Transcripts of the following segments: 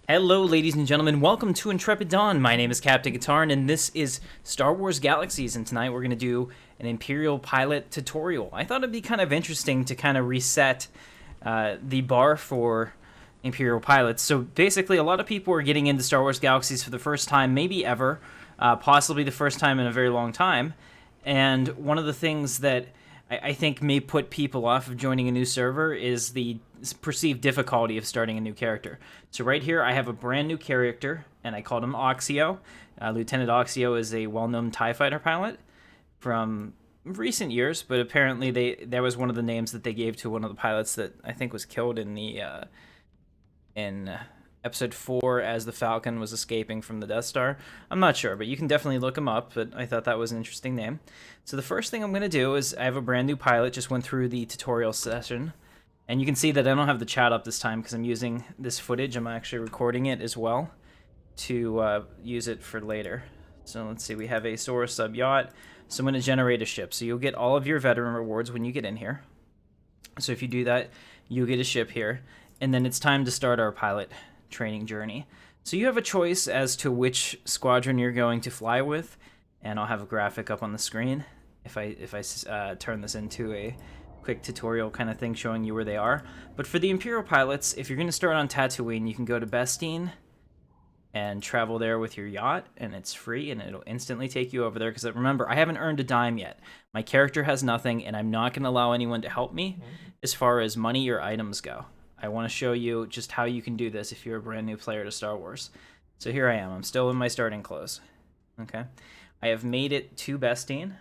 Hello, ladies and gentlemen. Welcome to Intrepid Dawn. My name is Captain Katarn, and this is Star Wars Galaxies. And tonight we're going to do an Imperial Pilot tutorial. I thought it'd be kind of interesting to kind of reset the bar for Imperial Pilots. So basically, a lot of people are getting into Star Wars Galaxies for the first time, maybe ever, possibly the first time in a very long time. And one of the things that I think may put people off of joining a new server is the perceived difficulty of starting a new character. So right here, I have a brand new character, and I called him Oxio. Lieutenant Oxio is a well-known TIE fighter pilot from recent years, but apparently that was one of the names that they gave to one of the pilots that I think was killed in the in episode 4 as the Falcon was escaping from the Death Star. I'm not sure, but you can definitely look him up, but I thought that was an interesting name. So the first thing I'm going to do is I have a brand new pilot, just went through the tutorial session, and you can see that I don't have the chat up this time because I'm using this footage. I'm actually recording it as well to use it for later. So let's see, we have a Source sub yacht, so I'm going to generate a ship. So you'll get all of your veteran rewards when you get in here. So if you do that, you'll get a ship here, and then it's time to start our pilot training journey. So you have a choice as to which squadron you're going to fly with, and I'll have a graphic up on the screen if I turn this into a quick tutorial kind of thing showing you where they are. But for the Imperial pilots, if you're going to start on Tatooine, you can go to Bestine and travel there with your yacht, and it's free, and it'll instantly take you over there, because remember, I haven't earned a dime yet. My character has nothing, and I'm not going to allow anyone to help me as far as money or items go. I want to show you just how you can do this if you're a brand new player to Star Wars. So here I am. I'm still in my starting clothes. Okay. I have made it to Bestine.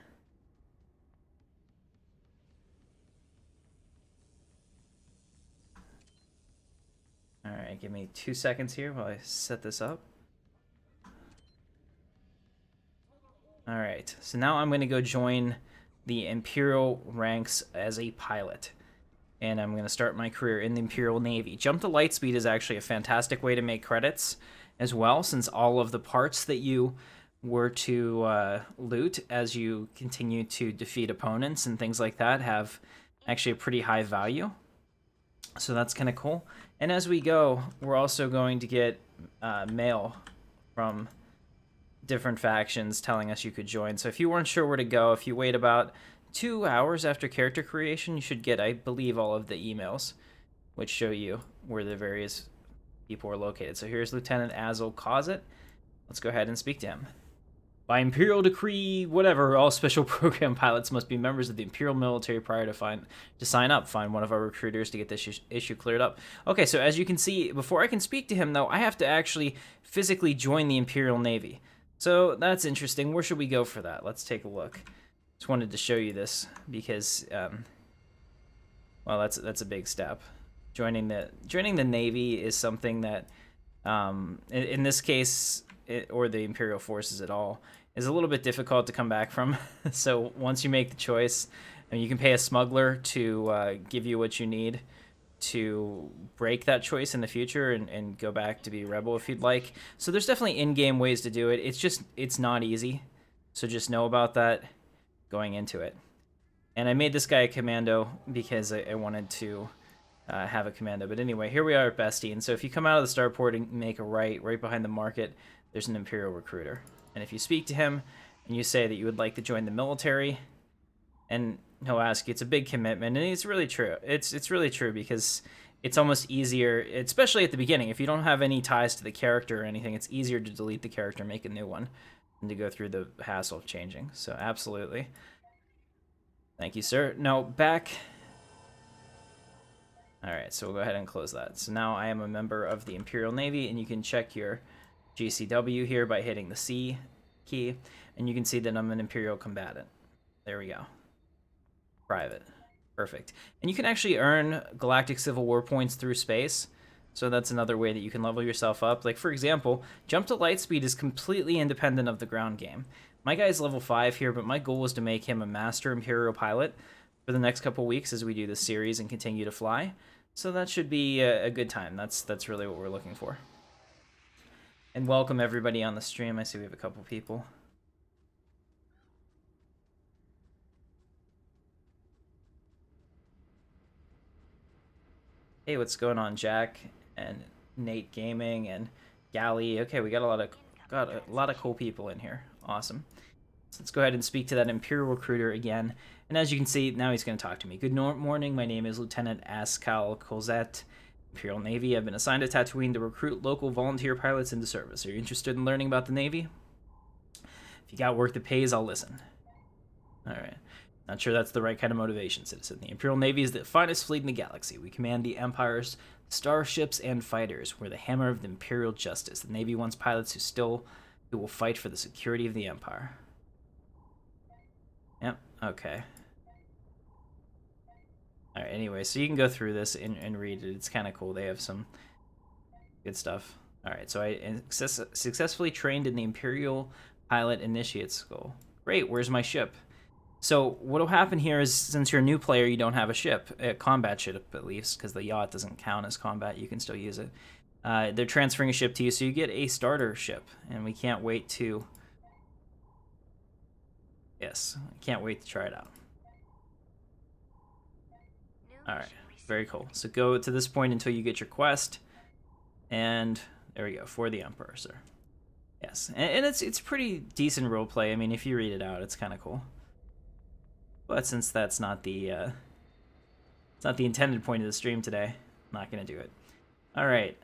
Alright, give me 2 seconds here while I set this up. Alright, so now I'm going to go join the Imperial ranks as a pilot. And I'm going to start my career in the Imperial Navy. Jump to Lightspeed is actually a fantastic way to make credits as well, since all of the parts that you were to loot as you continue to defeat opponents and things like that have actually a pretty high value. So that's kind of cool. And as we go, we're also going to get mail from different factions telling us you could join. So if you weren't sure where to go, if you wait about 2 hours after character creation, you should get, I believe, all of the emails, which show you where the various people are located. So here's Lieutenant Azul Causet. Let's go ahead and speak to him. By Imperial decree, whatever, all special program pilots must be members of the Imperial military prior to sign up. Find one of our recruiters to get this issue cleared up. Okay, so as you can see, before I can speak to him, though, I have to actually physically join the Imperial Navy. So that's interesting. Where should we go for that? Let's take a look. Just wanted to show you this because, well, that's a big step. Joining the Navy is something that, in this case, or the Imperial forces at all, is a little bit difficult to come back from. So once you make the choice, I mean, you can pay a smuggler to give you what you need to break that choice in the future and go back to be rebel if you'd like. So there's definitely in-game ways to do it. It's not easy. So just know about that going into it. And I made this guy a commando because I wanted to have a commando. But anyway, here we are at Bestine. So if you come out of the starport and make a right behind the market, there's an Imperial recruiter. And if you speak to him and you say that you would like to join the military, and he'll ask you, it's a big commitment, and it's really true. It's really true because it's almost easier, especially at the beginning. If you don't have any ties to the character or anything, it's easier to delete the character and make a new one than to go through the hassle of changing. So absolutely. Thank you, sir. Now back. All right, so we'll go ahead and close that. So now I am a member of the Imperial Navy, and you can check your GCW here by hitting the C key, and you can see that I'm an Imperial combatant. There we go. Private. Perfect. And you can actually earn Galactic Civil War points through space, so that's another way that you can level yourself up. Like, for example, Jump to Lightspeed is completely independent of the ground game. My guy's level 5 here, but my goal is to make him a Master Imperial Pilot for the next couple weeks as we do this series and continue to fly. So that should be a good time. That's really what we're looking for. And welcome everybody on the stream. I see we have a couple people. Hey, what's going on, Jack? And Nate Gaming and Galley. Okay, we got a lot of cool people in here. Awesome. So let's go ahead and speak to that Imperial recruiter again. And as you can see, now he's going to talk to me. Good morning. My name is Lieutenant Ascal Colzette, Imperial Navy. I've been assigned to Tatooine to recruit local volunteer pilots into service. Are you interested in learning about the Navy? If you got work that pays, I'll listen. All right. Not sure that's the right kind of motivation, citizen. The Imperial Navy is the finest fleet in the galaxy. We command the Empire's starships and fighters. We're the hammer of the Imperial justice. The Navy wants pilots who will fight for the security of the Empire. Yep, okay. Alright, anyway, so you can go through this and read it. It's kind of cool. They have some good stuff. Alright, so I successfully trained in the Imperial Pilot Initiate School. Great, where's my ship? So what'll happen here is, since you're a new player, you don't have a ship, a combat ship at least, because the yacht doesn't count as combat. You can still use it. They're transferring a ship to you, so you get a starter ship, and we can't wait to... Yes, I can't wait to try it out. Alright, very cool. So go to this point until you get your quest, and there we go, for the Emperor, sir. Yes, and it's pretty decent roleplay. I mean, if you read it out, it's kind of cool. But since that's not the it's not the intended point of the stream today, I'm not gonna do it. All right.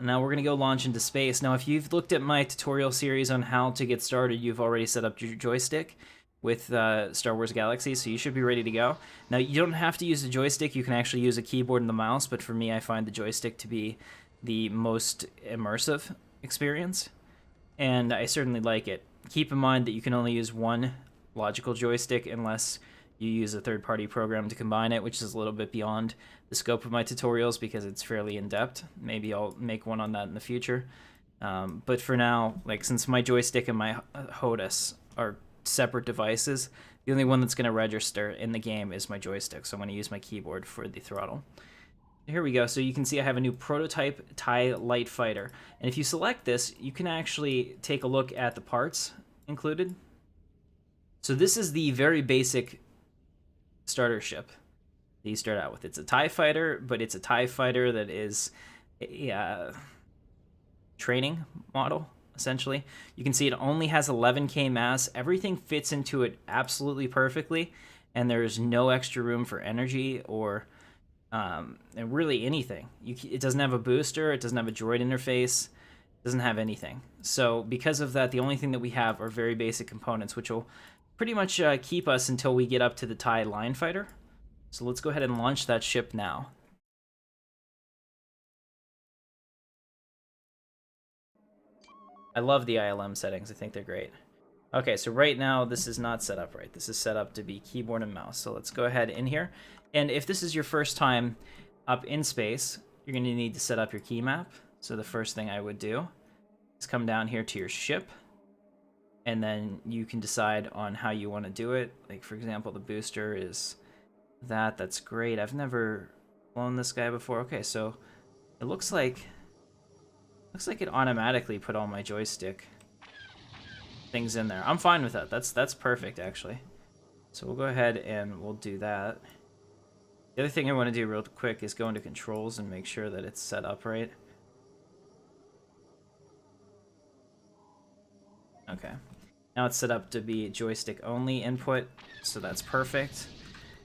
Now we're gonna go launch into space. Now, if you've looked at my tutorial series on how to get started, you've already set up your joystick with Star Wars Galaxies, so you should be ready to go. Now, you don't have to use a joystick. You can actually use a keyboard and the mouse, but for me, I find the joystick to be the most immersive experience, and I certainly like it. Keep in mind that you can only use one logical joystick unless you use a third-party program to combine it, which is a little bit beyond the scope of my tutorials because it's fairly in-depth. Maybe I'll make one on that in the future. But for now, like, since my joystick and my HOTAS are separate devices, the only one that's going to register in the game is my joystick, so I'm going to use my keyboard for the throttle. Here we go. So you can see I have a new prototype TIE light fighter, and if you select this, you can actually take a look at the parts included. So this is the very basic starter ship that you start out with. It's a TIE fighter, but it's a TIE fighter that is a training model, essentially. You can see it only has 11K mass. Everything fits into it absolutely perfectly, and there's no extra room for energy or really anything. It doesn't have a booster. It doesn't have a droid interface. It doesn't have anything. So because of that, the only thing that we have are very basic components, which will pretty much keep us until we get up to the TIE line fighter. So let's go ahead and launch that ship now. I love the ILM settings. I think they're great. Okay, so right now this is not set up right. This is set up to be keyboard and mouse. So let's go ahead in here. And if this is your first time up in space, you're going to need to set up your key map. So the first thing I would do is come down here to your ship, and then you can decide on how you want to do it. Like, for example, the booster is that. That's great. I've never flown this guy before. Okay, so it looks like it automatically put all my joystick things in there. I'm fine with that. That's perfect, actually. So we'll go ahead and we'll do that. The other thing I want to do real quick is go into controls and make sure that it's set up right. Okay. Now it's set up to be joystick only input, so that's perfect.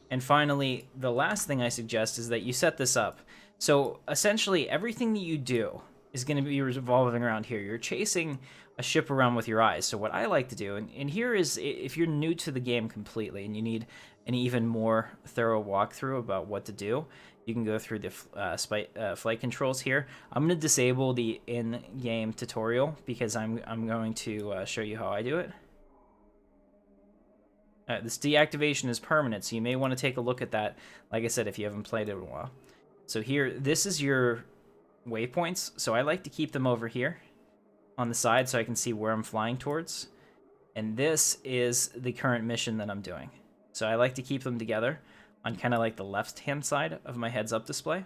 And finally, the last thing I suggest is that you set this up. So essentially, everything that you do is going to be revolving around here. You're chasing a ship around with your eyes. So what I like to do, and here is, if you're new to the game completely and you need an even more thorough walkthrough about what to do, you can go through the flight controls here. I'm going to disable the in-game tutorial because I'm going to show you how I do it. This deactivation is permanent, so you may want to take a look at that, like I said, if you haven't played it in a while. So here, this is your waypoints. So I like to keep them over here on the side so I can see where I'm flying towards. And this is the current mission that I'm doing. So I like to keep them together on kind of like the left-hand side of my heads-up display.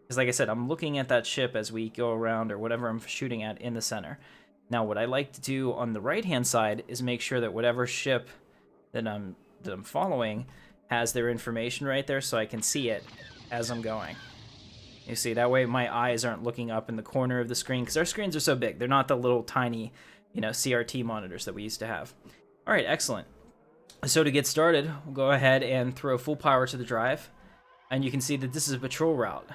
Because like I said, I'm looking at that ship as we go around or whatever I'm shooting at in the center. Now what I like to do on the right-hand side is make sure that whatever ship that I'm following has their information right there so I can see it as I'm going. You see, that way my eyes aren't looking up in the corner of the screen, because our screens are so big. They're not the little tiny, you know, CRT monitors that we used to have. All right, excellent. So to get started, we'll go ahead and throw full power to the drive. And you can see that this is a patrol route.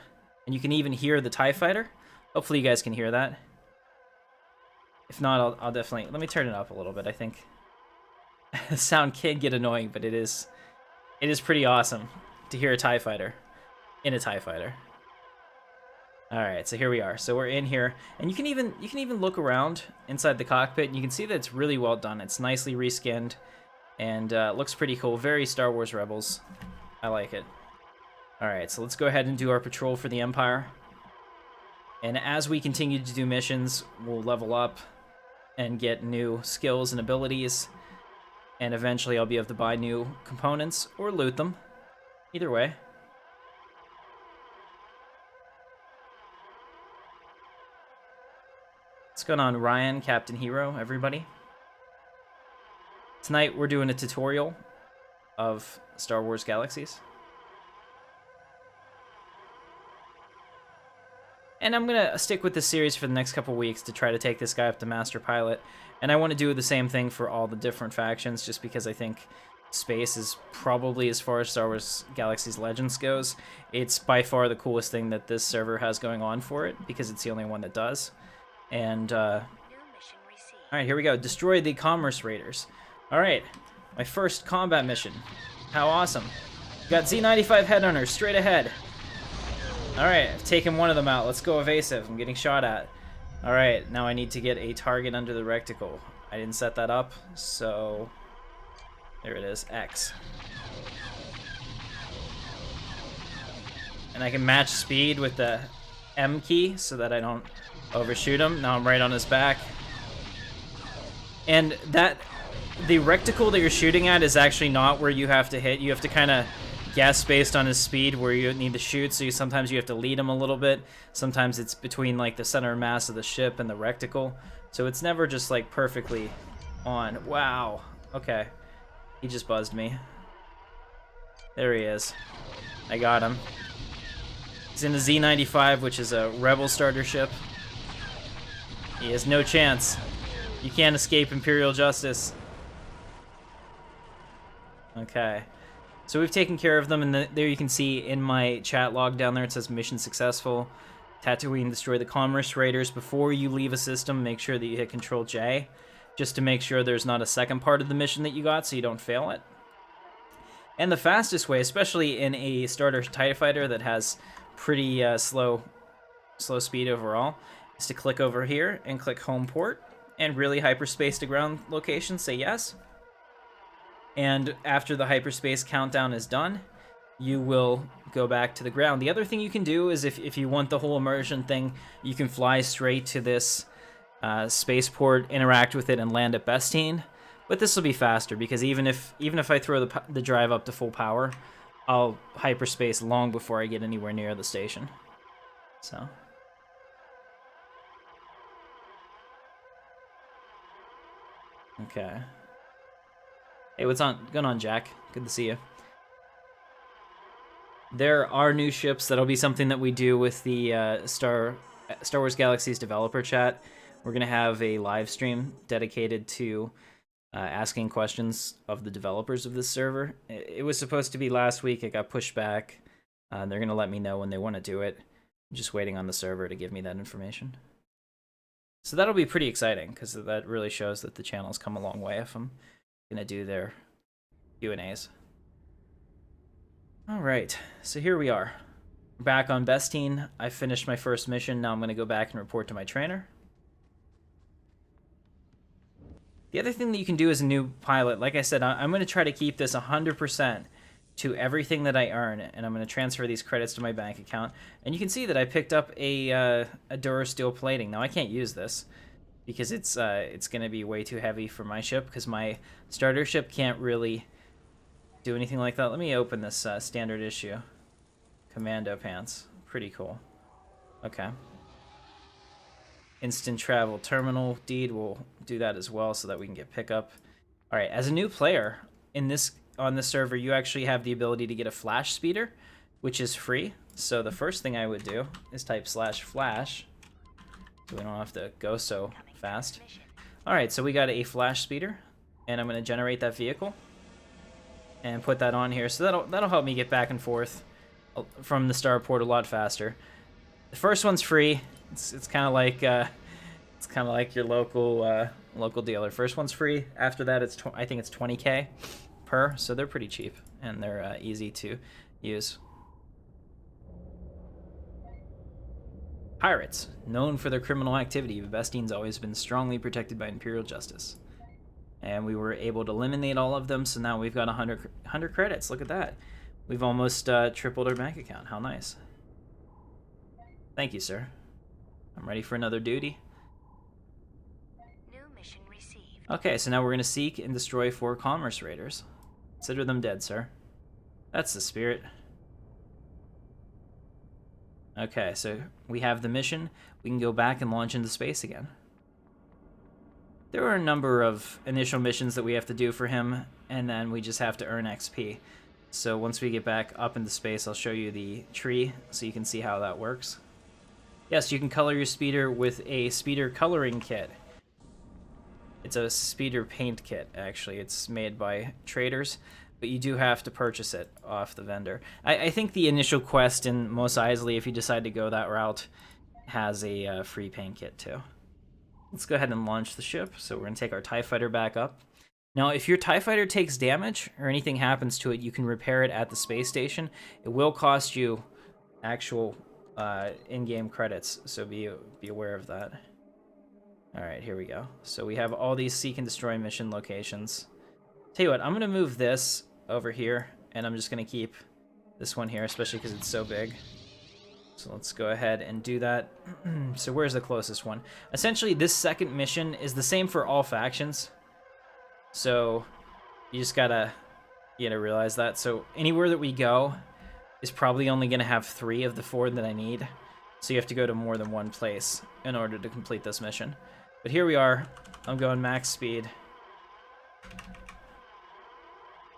And you can even hear the TIE Fighter. Hopefully you guys can hear that. If not, I'll definitely... Let me turn it up a little bit, I think. The sound can get annoying, but it is pretty awesome to hear a TIE Fighter in a TIE Fighter. All right, so here we are. So we're in here, and you can even look around inside the cockpit, and you can see that it's really well done. It's nicely reskinned, and looks pretty cool. Very Star Wars Rebels. I like it. All right, so let's go ahead and do our patrol for the Empire. And as we continue to do missions, we'll level up and get new skills and abilities. And eventually I'll be able to buy new components or loot them. Either way. What's going on, Ryan, Captain Hero, everybody? Tonight we're doing a tutorial of Star Wars Galaxies. And I'm going to stick with this series for the next couple weeks to try to take this guy up to Master Pilot. And I want to do the same thing for all the different factions, just because I think space is probably, as far as Star Wars Galaxies Legends goes, it's by far the coolest thing that this server has going on for it, because it's the only one that does. And, alright, here we go. Destroy the Commerce Raiders. Alright, my first combat mission. How awesome. Got Z95 Headhunters straight ahead. Alright, I've taken one of them out. Let's go evasive. I'm getting shot at. Alright, now I need to get a target under the reticle. I didn't set that up, so... There it is, X. And I can match speed with the M key so that I don't overshoot him. Now I'm right on his back. And that... The reticle that you're shooting at is actually not where you have to hit. You have to kind of guess based on his speed where you need to shoot, so sometimes you have to lead him a little bit. Sometimes it's between like the center of mass of the ship and the reticle, so it's never just like perfectly on. Wow. Okay. He just buzzed me. There he is. I got him. He's in the Z95, which is a Rebel starter ship. He has no chance. You can't escape Imperial justice. Okay. So we've taken care of them, and there you can see in my chat log down there, it says mission successful. Tatooine, destroy the Commerce Raiders. Before you leave a system, make sure that you hit Control J, just to make sure there's not a second part of the mission that you got, so you don't fail it. And the fastest way, especially in a starter TIE Fighter that has pretty slow speed overall, is to click over here and click Home Port, and really hyperspace to ground location, say yes. And after the hyperspace countdown is done, you will go back to the ground. The other thing you can do is if you want the whole immersion thing, you can fly straight to this spaceport, interact with it, and land at Bestine. But this will be faster, because even if I throw the drive up to full power, I'll hyperspace long before I get anywhere near the station. So... Okay. Hey, what's going on, Jack? Good to see you. There are new ships. That'll be something that we do with the Star Wars Galaxies developer chat. We're going to have a live stream dedicated to asking questions of the developers of this server. It was supposed to be last week. It got pushed back. They're going to let me know when they want to do it. I'm just waiting on the server to give me that information. So that'll be pretty exciting, because that really shows that the channel's come a long way if I'm gonna do their Q&As. All right, so here we are. We're back on Bestine. I finished my first mission. Now I'm gonna go back and report to my trainer. The other thing that you can do as a new pilot, like I said, I'm gonna try to keep this 100% to everything that I earn, and I'm gonna transfer these credits to my bank account. And you can see that I picked up a Durasteel plating. Now I can't use this, because it's going to be way too heavy for my ship, because my starter ship can't really do anything like that. Let me open this standard issue. Commando pants. Pretty cool. Okay. Instant travel terminal deed, we'll do that as well so that we can get pickup. Alright, as a new player on this server, you actually have the ability to get a flash speeder, which is free. So the first thing I would do is type /flash, so we don't have to go so fast. Alright, so we got a flash speeder, and I'm going to generate that vehicle and put that on here. So that'll help me get back and forth from the starport a lot faster. The first one's free. It's kind of like your local dealer. First one's free. After that, I think it's 20k per. So they're pretty cheap and they're easy to use. Pirates, known for their criminal activity, Vestine's always been strongly protected by Imperial justice. And we were able to eliminate all of them, so now we've got 100 credits. Look at that. We've almost tripled our bank account. How nice. Thank you, sir. I'm ready for another duty. New mission received. Okay, so now we're going to seek and destroy 4 commerce raiders. Consider them dead, sir. That's the spirit. Okay, so we have the mission. We can go back and launch into space again. There are a number of initial missions that we have to do for him, and then we just have to earn XP. So once we get back up into space, I'll show you the tree so you can see how that works. Yes, you can color your speeder with a speeder coloring kit. It's a speeder paint kit, actually. It's made by traders, but you do have to purchase it off the vendor. I think the initial quest in Mos Eisley, if you decide to go that route, has a free paint kit too. Let's go ahead and launch the ship. So we're going to take our TIE Fighter back up. Now, if your TIE Fighter takes damage or anything happens to it, you can repair it at the space station. It will cost you actual in-game credits, so be aware of that. All right, here we go. So we have all these seek and destroy mission locations. Tell you what, I'm going to move this over here, and I'm just going to keep this one here, especially because it's so big. So let's go ahead and do that. So where's the closest one? Essentially, this second mission is the same for all factions. So you just gotta realize that. So anywhere that we go is probably only gonna have 3 of the 4 that I need. So you have to go to more than one place in order to complete this mission. But here we are. I'm going max speed.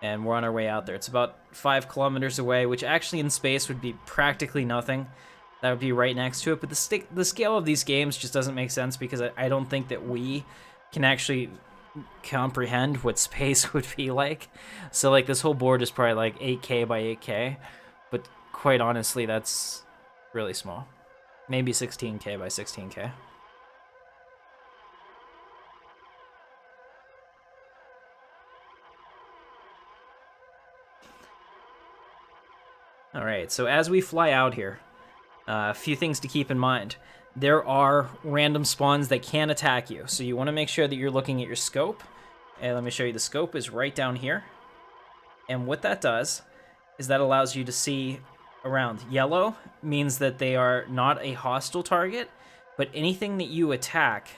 And we're on our way out there. It's about 5 kilometers away, which actually in space would be practically nothing. That would be right next to it. But the scale of these games just doesn't make sense because I don't think that we can actually comprehend what space would be like. So like this whole board is probably like 8K by 8K. But quite honestly, that's really small. Maybe 16K by 16K. Alright, so as we fly out here, a few things to keep in mind. There are random spawns that can attack you, so you want to make sure that you're looking at your scope. And let me show you, the scope is right down here. And what that does is that allows you to see around. Yellow means that they are not a hostile target, but anything that you attack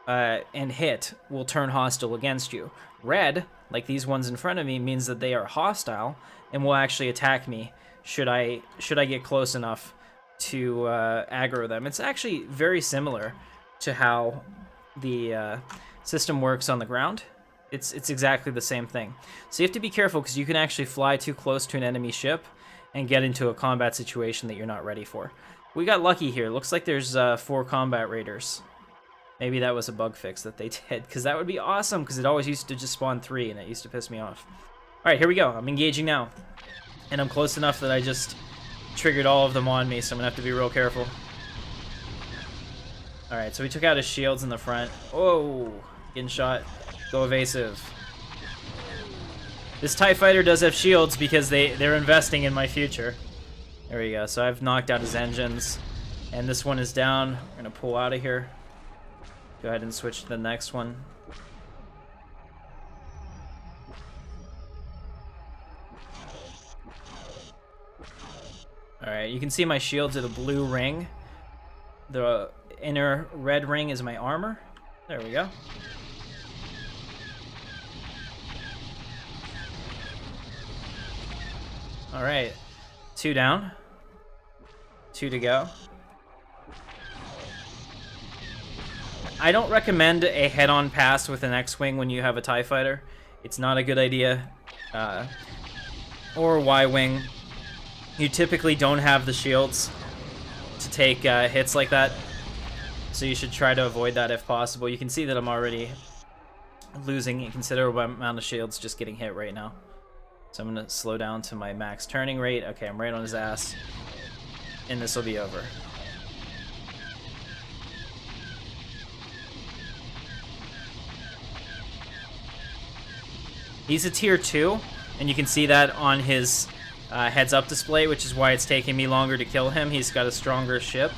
and hit will turn hostile against you. Red, like these ones in front of me, means that they are hostile and will actually attack me should I get close enough to aggro them. It's actually very similar to how the system works on the ground. It's exactly the same thing. So you have to be careful because you can actually fly too close to an enemy ship and get into a combat situation that you're not ready for. We got lucky here. Looks like there's 4 combat raiders. Maybe that was a bug fix that they did, because that would be awesome, because it always used to just spawn 3 and it used to piss me off. Alright, here we go. I'm engaging now. And I'm close enough that I just triggered all of them on me, so I'm gonna have to be real careful. Alright, so we took out his shields in the front. Oh, getting shot. Go evasive. This TIE Fighter does have shields because they're investing in my future. There we go. So I've knocked out his engines. And this one is down. We're gonna pull out of here. Go ahead and switch to the next one. Alright, you can see my shields are the blue ring. The inner red ring is my armor. There we go. Alright, 2 down. 2 to go. I don't recommend a head-on pass with an X-Wing when you have a TIE Fighter. It's not a good idea. Or a Y-Wing. You typically don't have the shields to take hits like that, so you should try to avoid that if possible. You can see that I'm already losing a considerable amount of shields just getting hit right now. So I'm going to slow down to my max turning rate. Okay, I'm right on his ass, and this will be over. He's a tier 2, and you can see that on his heads-up display, which is why it's taking me longer to kill him. He's got a stronger ship,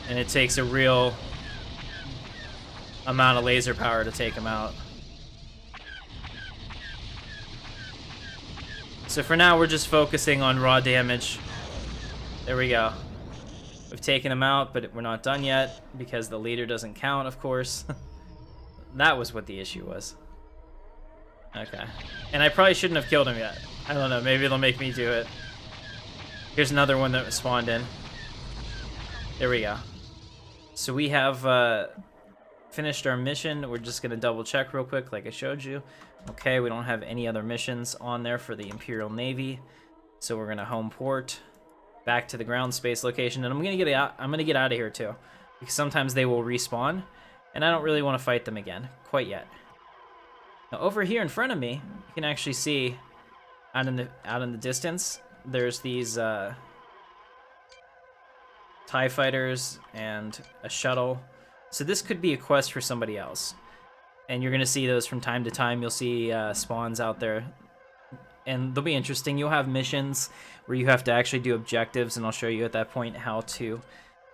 and it takes a real amount of laser power to take him out. So for now, we're just focusing on raw damage. There we go. We've taken him out, but we're not done yet, because the leader doesn't count, of course. That was what the issue was. Okay. And I probably shouldn't have killed him yet. I don't know, maybe it'll make me do it. Here's another one that spawned in. There we go. So we have finished our mission. We're just gonna double check real quick like I showed you. Okay, we don't have any other missions on there for the Imperial Navy. So we're gonna home port back to the ground space location, and I'm gonna get out of here too, because sometimes they will respawn, and I don't really want to fight them again quite yet. Now over here in front of me, you can actually see out in the distance, there's these TIE fighters and a shuttle. So this could be a quest for somebody else, and you're gonna see those from time to time. You'll see spawns out there, and they'll be interesting. You'll have missions where you have to actually do objectives, and I'll show you at that point how to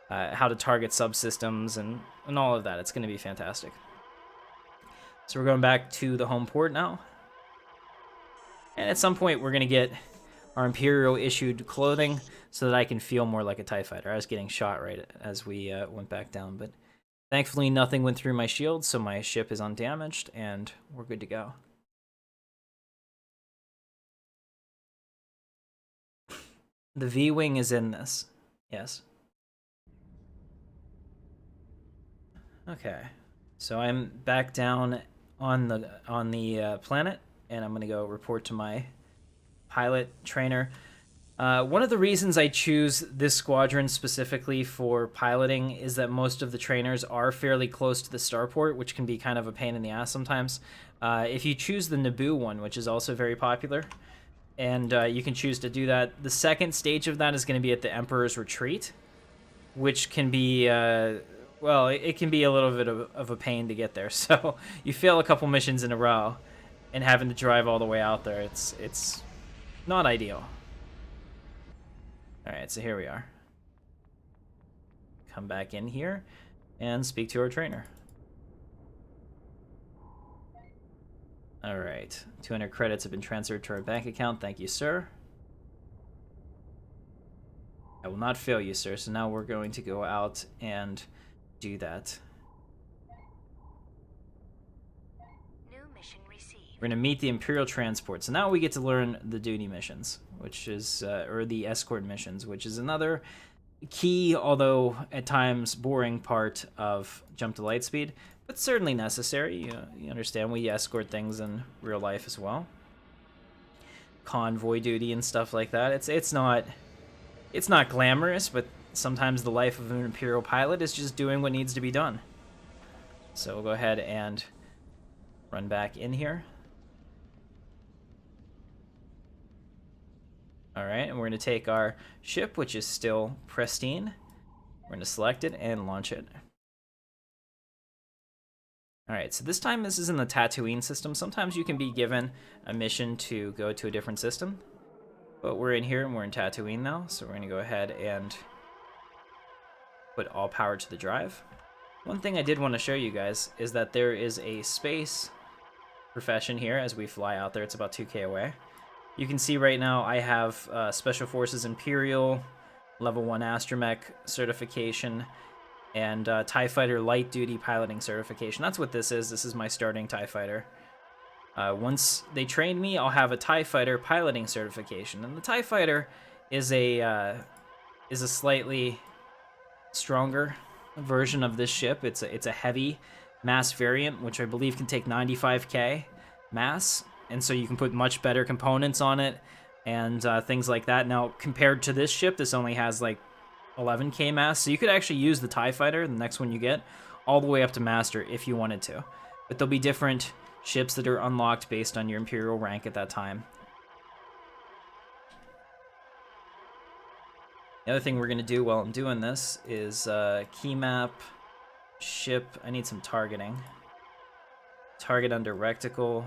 target subsystems and all of that. It's gonna be fantastic. So we're going back to the home port now. And at some point, we're going to get our Imperial issued clothing so that I can feel more like a TIE fighter. I was getting shot right as we went back down, but thankfully nothing went through my shield, so my ship is undamaged, and we're good to go. The V-Wing is in this. Yes. Okay. So I'm back down on the planet, and I'm gonna go report to my pilot trainer. One of the reasons I choose this squadron specifically for piloting is that most of the trainers are fairly close to the starport, which can be kind of a pain in the ass sometimes. If you choose the Naboo one, which is also very popular, and you can choose to do that, the second stage of that is going to be at the Emperor's Retreat, which can be well, it can be a little bit of a pain to get there. So you fail a couple missions in a row, and having to drive all the way out there, it's not ideal. All right, so here we are. Come back in here and speak to our trainer. All right, 200 credits have been transferred to our bank account. Thank you, sir. I will not fail you, sir. So now we're going to go out and do that. New mission received. We're gonna meet the Imperial transport. So now we get to learn the duty missions, which is, or the escort missions, which is another key, although at times boring part of Jump to Lightspeed, but certainly necessary. You understand, we escort things in real life as well. Convoy duty and stuff like that. It's not glamorous, but sometimes the life of an Imperial pilot is just doing what needs to be done. So we'll go ahead and run back in here. All right, and we're going to take our ship, which is still pristine. We're going to select it and launch it. All right, so this time this is in the Tatooine system. Sometimes you can be given a mission to go to a different system, but we're in here and we're in Tatooine now, so we're going to go ahead and put all power to the drive. One thing I did want to show you guys is that there is a space profession here as we fly out there. It's about 2K away. You can see right now I have Special Forces Imperial, Level 1 Astromech certification, and TIE Fighter Light Duty Piloting certification. That's what this is. This is my starting TIE Fighter. Once they train me, I'll have a TIE Fighter Piloting certification. And the TIE Fighter is a slightly stronger version of this ship. It's a heavy mass variant, which I believe can take 95k mass, and so you can put much better components on it, and things like that. Now, compared to this ship, this only has like 11k mass, so you could actually use the TIE Fighter, the next one you get, all the way up to Master if you wanted to. But there'll be different ships that are unlocked based on your Imperial rank at that time. The other thing we're going to do while I'm doing this is key map, ship. I need some targeting. Target under reticle.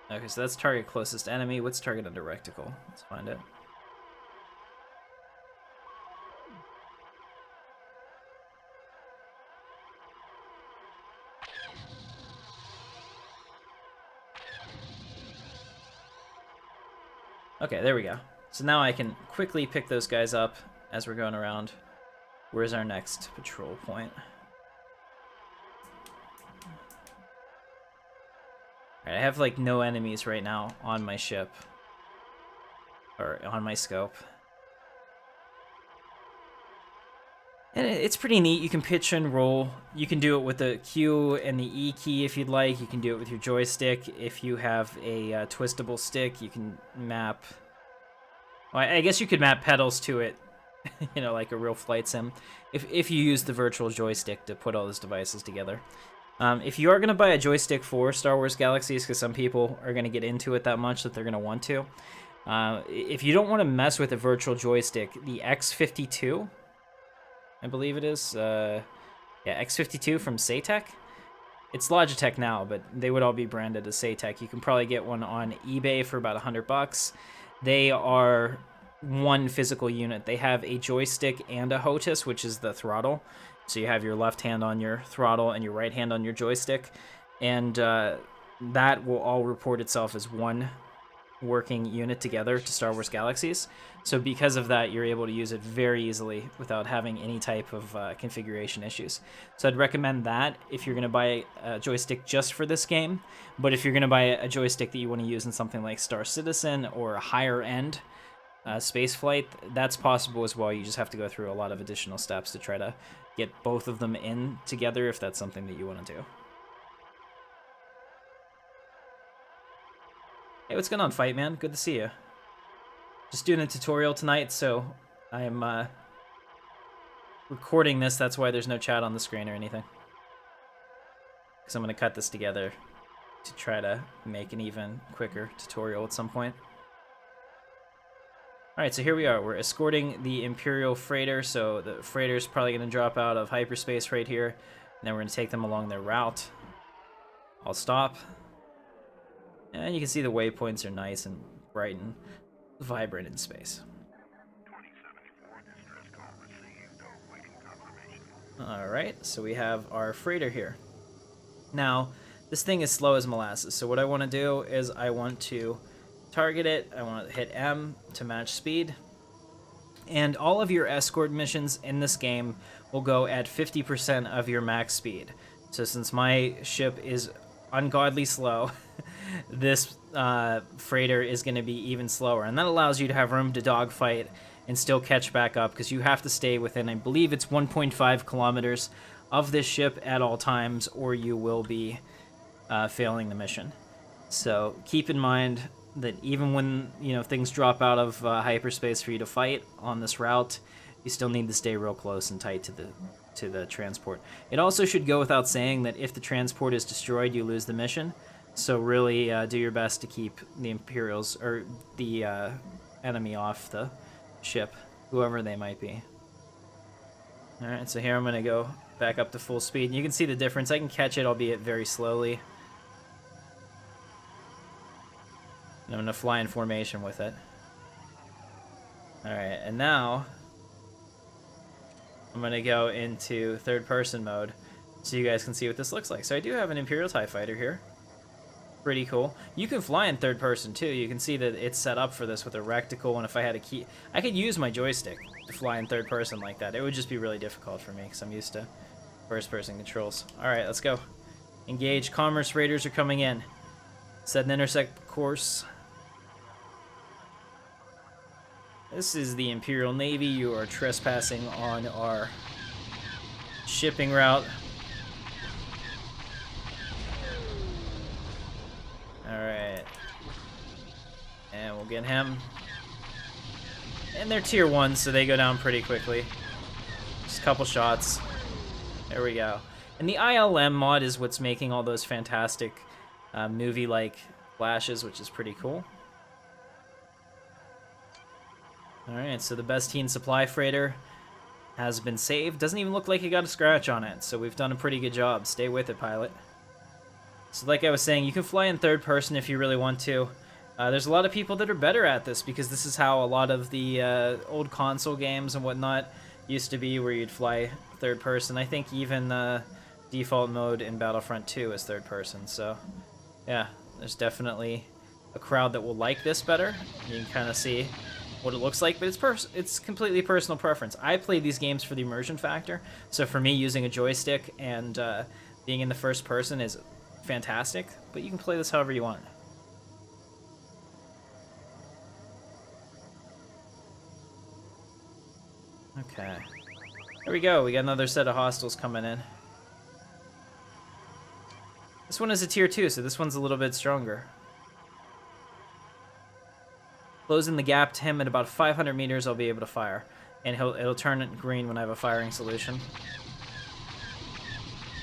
Okay, so that's target closest enemy. What's target under reticle? Let's find it. Okay, there we go. So now I can quickly pick those guys up as we're going around. Where's our next patrol point? Alright, I have like no enemies right now on my ship. Or on my scope. And it's pretty neat. You can pitch and roll. You can do it with the Q and the E key if you'd like. You can do it with your joystick. If you have a twistable stick, you can map... Well, I guess you could map pedals to it, you know, like a real flight sim, if you use the virtual joystick to put all those devices together. If you are going to buy a joystick for Star Wars Galaxies, because some people are going to get into it that much that they're going to want to, if you don't want to mess with a virtual joystick, the X52... I believe it is. Yeah, X52 from Saytech. It's Logitech now, but they would all be branded as Saytech. You can probably get one on eBay for about $100. They are one physical unit. They have a joystick and a HOTAS, which is the throttle. So you have your left hand on your throttle and your right hand on your joystick. And that will all report itself as one working unit together to Star Wars Galaxies. So because of that, you're able to use it very easily without having any type of configuration issues. So I'd recommend that if you're going to buy a joystick just for this game. But if you're going to buy a joystick that you want to use in something like Star Citizen or a higher end space flight, that's possible as well. You just have to go through a lot of additional steps to try to get both of them in together if that's something that you want to do. Hey, what's going on, Fight Man? Good to see you. Just doing a tutorial tonight, so I'm recording this. That's why there's no chat on the screen or anything. Because I'm going to cut this together to try to make an even quicker tutorial at some point. Alright, so here we are. We're escorting the Imperial freighter, so the freighter's probably going to drop out of hyperspace right here. And then we're going to take them along their route. I'll stop. And you can see the waypoints are nice and bright and vibrant in space. Alright, so we have our freighter here. Now, this thing is slow as molasses, so what I want to do is I want to target it, I want to hit M to match speed, and all of your escort missions in this game will go at 50% of your max speed. So since my ship is ungodly slow, this freighter is going to be even slower, and that allows you to have room to dogfight and still catch back up, because you have to stay within, I believe it's 1.5 kilometers of this ship at all times, or you will be failing the mission. So keep in mind that even when things drop out of hyperspace for you to fight on this route, you still need to stay real close and tight to the transport. It also should go without saying that if the transport is destroyed, you lose the mission. So really do your best to keep the Imperials or the enemy off the ship, whoever they might be. All right, so here I'm gonna go back up to full speed, and you can see the difference. I can catch it, albeit very slowly. And I'm gonna fly in formation with it. All right, and now I'm gonna go into third-person mode so you guys can see what this looks like. So I do have an Imperial TIE Fighter here. Pretty cool. You can fly in third person too. You can see that it's set up for this with a reticle, and if I had a key, I could use my joystick to fly in third person like that. It would just be really difficult for me because I'm used to first person controls. Alright, let's go. Engage. Commerce raiders are coming in. Set an intersect course. This is the Imperial Navy. You are trespassing on our shipping route. Alright. And we'll get him. And they're tier 1, so they go down pretty quickly. Just a couple shots. There we go. And the ILM mod is what's making all those fantastic movie-like flashes, which is pretty cool. Alright, so the Bestine supply freighter has been saved. Doesn't even look like it got a scratch on it, so we've done a pretty good job. Stay with it, pilot. So like I was saying, you can fly in third person if you really want to. There's a lot of people that are better at this because this is how a lot of the old console games and whatnot used to be, where you'd fly third person. I think even default mode in Battlefront 2 is third person, so yeah, there's definitely a crowd that will like this better. You can kind of see what it looks like, but it's completely personal preference. I play these games for the immersion factor, so for me, using a joystick and being in the first person is fantastic, but you can play this however you want. Okay. There we go. We got another set of hostiles coming in. This one is a tier 2, so this one's a little bit stronger. Closing the gap to him at about 500 meters, I'll be able to fire. And it'll turn it green when I have a firing solution.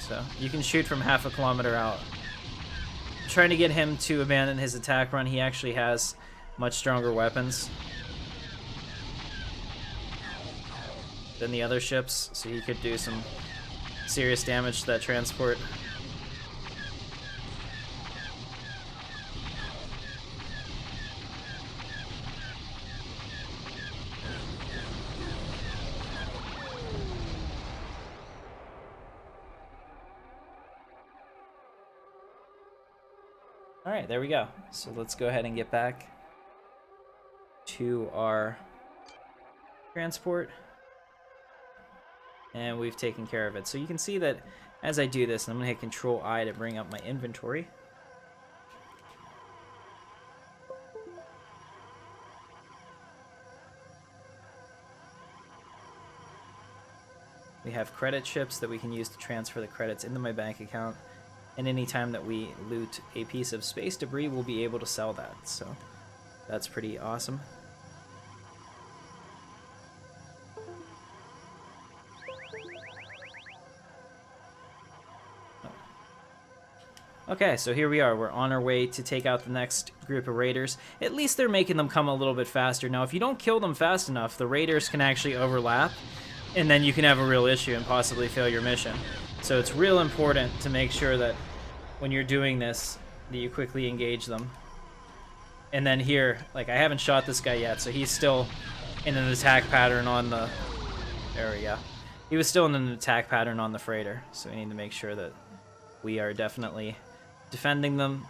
So, you can shoot from half a kilometer out. I'm trying to get him to abandon his attack run. He actually has much stronger weapons than the other ships, so he could do some serious damage to that transport. Alright, there we go. So let's go ahead and get back to our transport. And we've taken care of it. So you can see that as I do this, and I'm going to hit Control-I to bring up my inventory. We have credit chips that we can use to transfer the credits into my bank account. And anytime that we loot a piece of space debris, we'll be able to sell that. So that's pretty awesome. Okay, so here we are. We're on our way to take out the next group of raiders. At least they're making them come a little bit faster. Now, if you don't kill them fast enough, the raiders can actually overlap, and then you can have a real issue and possibly fail your mission. So it's real important to make sure that when you're doing this, that you quickly engage them. And then here, like, I haven't shot this guy yet, so he's still in an attack pattern on the... There we go. He was still in an attack pattern on the freighter, so we need to make sure that we are definitely defending them.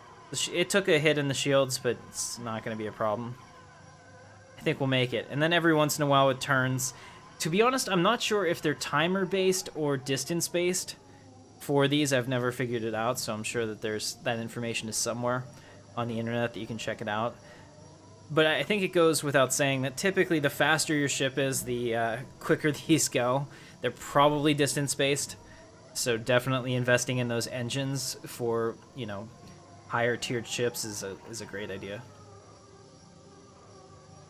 It took a hit in the shields, but it's not going to be a problem. I think we'll make it. And then every once in a while it turns. To be honest, I'm not sure if they're timer-based or distance-based for these. I've never figured it out, so I'm sure that that information is somewhere on the internet that you can check it out. But I think it goes without saying that typically the faster your ship is, the quicker these go. They're probably distance-based, so definitely investing in those engines for, you know, higher tiered ships is a great idea.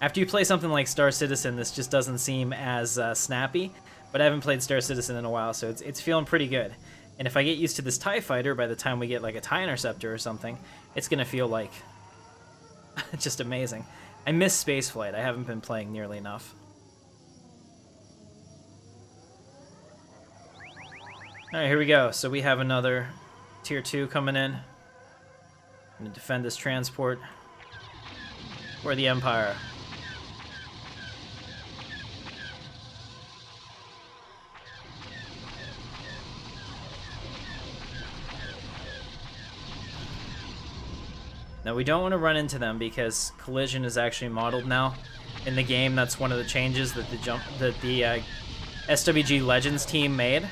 After you play something like Star Citizen, this just doesn't seem as snappy, but I haven't played Star Citizen in a while, so it's feeling pretty good. And if I get used to this TIE fighter, by the time we get like a TIE interceptor or something, it's gonna feel like just amazing. I miss spaceflight. I haven't been playing nearly enough. Alright, here we go. So we have another tier 2 coming in. I'm gonna defend this transport. We're the Empire. Now we don't want to run into them because collision is actually modeled now in the game. That's one of the changes that the SWG Legends team made.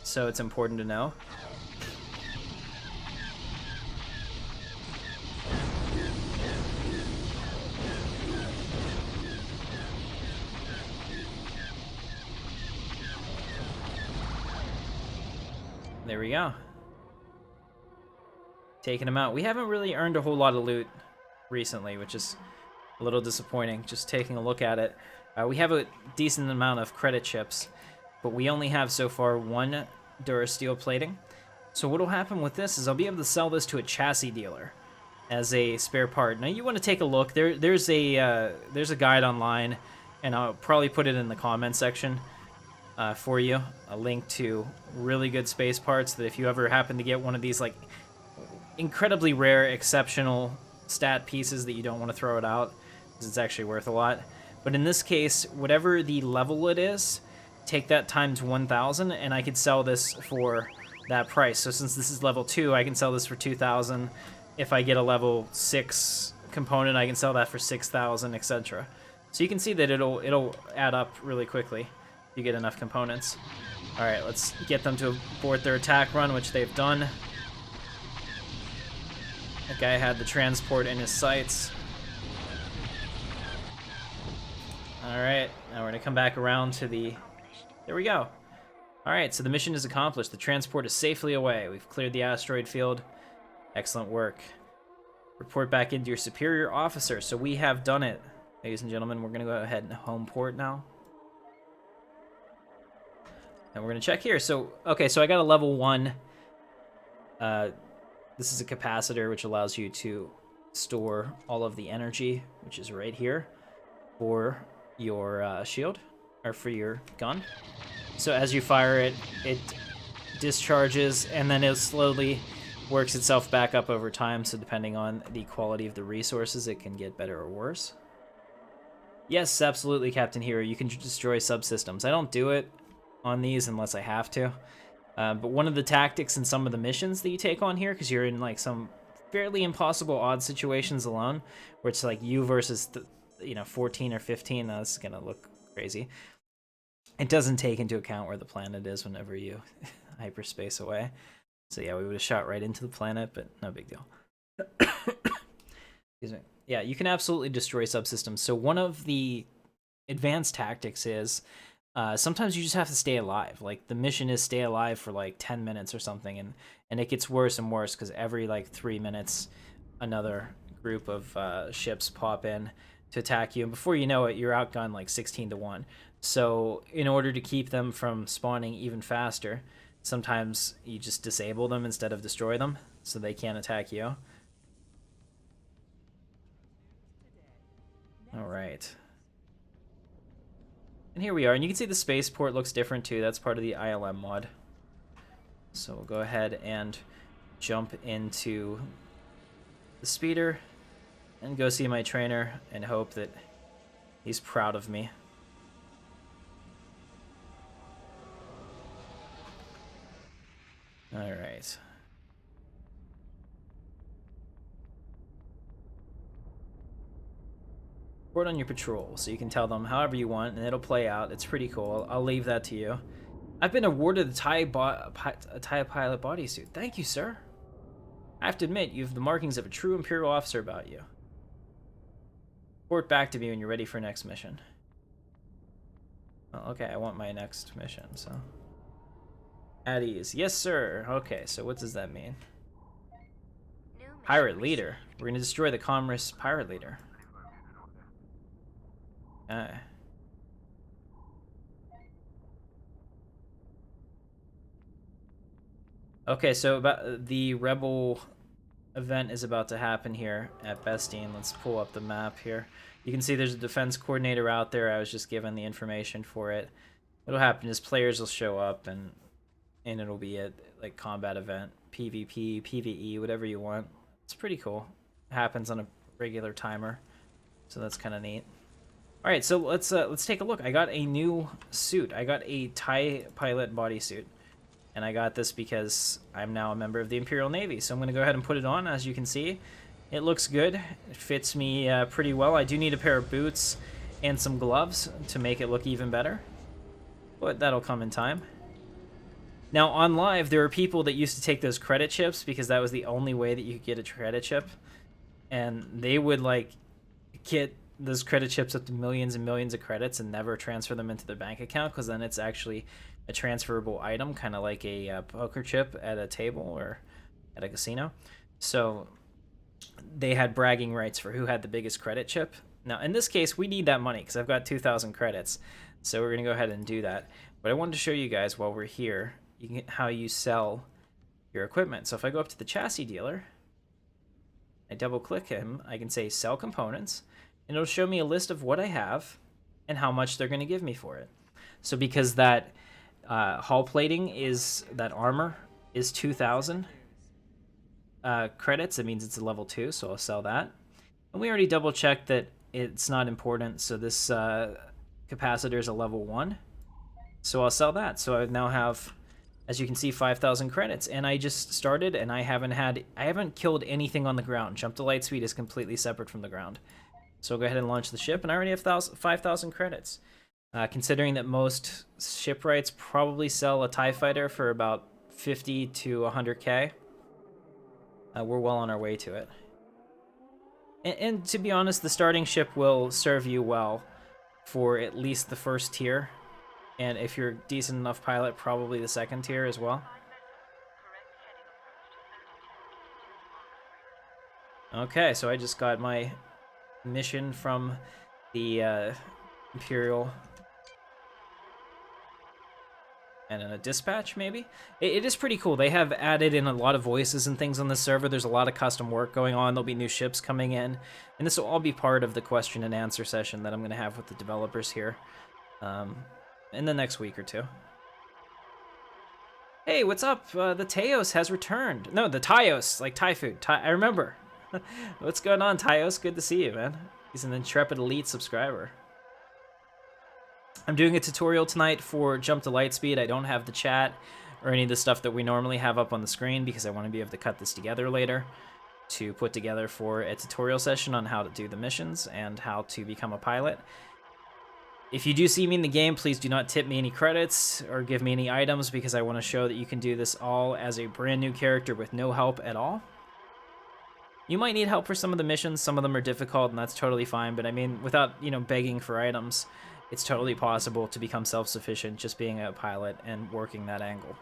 So it's important to know. There we go. Taking them out. We haven't really earned a whole lot of loot recently, which is a little disappointing. Just taking a look at it. We have a decent amount of credit chips, but we only have so far 1 Durasteel plating. So what will happen with this is I'll be able to sell this to a chassis dealer as a spare part. Now you want to take a look. There's a guide online, and I'll probably put it in the comment section for you. A link to really good space parts that if you ever happen to get one of these like incredibly rare, exceptional stat pieces that you don't want to throw it out, because it's actually worth a lot. But in this case, whatever the level it is, take that times 1,000, and I could sell this for that price. So since this is level 2, I can sell this for 2,000. If I get a level 6 component, I can sell that for 6,000, etc. So you can see that it'll add up really quickly if you get enough components. All right, let's get them to abort their attack run, which they've done. That guy had the transport in his sights. Alright, now we're going to come back around to the... There we go. Alright, so the mission is accomplished. The transport is safely away. We've cleared the asteroid field. Excellent work. Report back into your superior officer. So we have done it. Ladies and gentlemen, we're going to go ahead and home port now. And we're going to check here. So, okay, so I got a level 1. This is a capacitor, which allows you to store all of the energy, which is right here, for your shield, or for your gun. So as you fire it, it discharges, and then it slowly works itself back up over time, so depending on the quality of the resources, it can get better or worse. Yes, absolutely, Captain Hero, you can destroy subsystems. I don't do it on these unless I have to. But one of the tactics in some of the missions that you take on here, because you're in like some fairly impossible odd situations alone, where it's like you versus 14 or 15, this is gonna look crazy. It doesn't take into account where the planet is whenever you hyperspace away. So yeah, we would have shot right into the planet, but no big deal. Excuse me. Yeah, you can absolutely destroy subsystems. So one of the advanced tactics is sometimes you just have to stay alive. Like the mission is stay alive for like 10 minutes or something, and it gets worse and worse because every like 3 minutes another group of ships pop in to attack you, and before you know it, you're outgunned like 16-1. So in order to keep them from spawning even faster, sometimes you just disable them instead of destroy them, so they can't attack you. All right. And here we are, and you can see the spaceport looks different too. That's part of the ILM mod. So we'll go ahead and jump into the speeder and go see my trainer and hope that he's proud of me. All right. Report on your patrol, so you can tell them however you want, and it'll play out. It's pretty cool. I'll leave that to you. I've been awarded a TIE Pilot bodysuit. Thank you, sir. I have to admit, you have the markings of a true Imperial officer about you. Report back to me when you're ready for next mission. Well, okay, I want my next mission, so... At ease. Yes, sir. Okay, so what does that mean? Pirate leader. We're gonna destroy the Commerce pirate leader. Okay, so about the rebel event is about to happen here at Bestine. Let's pull up the map here. You can see there's a defense coordinator out there. I was just given the information for it. What'll happen is players will show up and it'll be a like combat event, PvP, PvE, whatever you want. It's pretty cool. It happens on a regular timer, so that's kind of neat. All right, so let's take a look. I got a new suit. I got a TIE Pilot bodysuit, and I got this because I'm now a member of the Imperial Navy. So I'm going to go ahead and put it on. As you can see, it looks good. It fits me pretty well. I do need a pair of boots and some gloves to make it look even better, but that'll come in time. Now on live, there are people that used to take those credit chips because that was the only way that you could get a credit chip, and they would like get those credit chips up to millions and millions of credits and never transfer them into their bank account, because then it's actually a transferable item, kind of like a poker chip at a table or at a casino. So they had bragging rights for who had the biggest credit chip. Now, in this case, we need that money because I've got 2,000 credits. So we're going to go ahead and do that. But I wanted to show you guys while we're here how you sell your equipment. So if I go up to the chassis dealer, I double click him, I can say sell components, and it'll show me a list of what I have and how much they're going to give me for it. So because that hull plating that armor is 2,000 credits, it means it's a level 2, so I'll sell that. And we already double checked that it's not important, so this capacitor is a level 1, so I'll sell that. So I now have, as you can see, 5,000 credits, and I just started, and I haven't killed anything on the ground. Jump to Lightspeed is completely separate from the ground. So I'll go ahead and launch the ship, and I already have 5,000 credits. Considering that most shipwrights probably sell a TIE fighter for about 50 to 100k, we're well on our way to it. And to be honest, the starting ship will serve you well for at least the first tier, and if you're a decent enough pilot, probably the second tier as well. Okay, so I just got my mission from the Imperial, and a dispatch, maybe? It is pretty cool. They have added in a lot of voices and things on this server. There's a lot of custom work going on. There'll be new ships coming in, and this will all be part of the question and answer session that I'm going to have with the developers here in the next week or two. Hey, what's up? The Teos has returned. No, the Tyos, like Thai food. I remember. What's going on, Tyos? Good to see you, man. He's an Intrepid Elite subscriber. I'm doing a tutorial tonight for Jump to Lightspeed. I don't have the chat or any of the stuff that we normally have up on the screen because I want to be able to cut this together later to put together for a tutorial session on how to do the missions and how to become a pilot. If you do see me in the game, please do not tip me any credits or give me any items because I want to show that you can do this all as a brand new character with no help at all. You might need help for some of the missions. Some of them are difficult, and that's totally fine. But I mean, without, begging for items, it's totally possible to become self-sufficient just being a pilot and working that angle.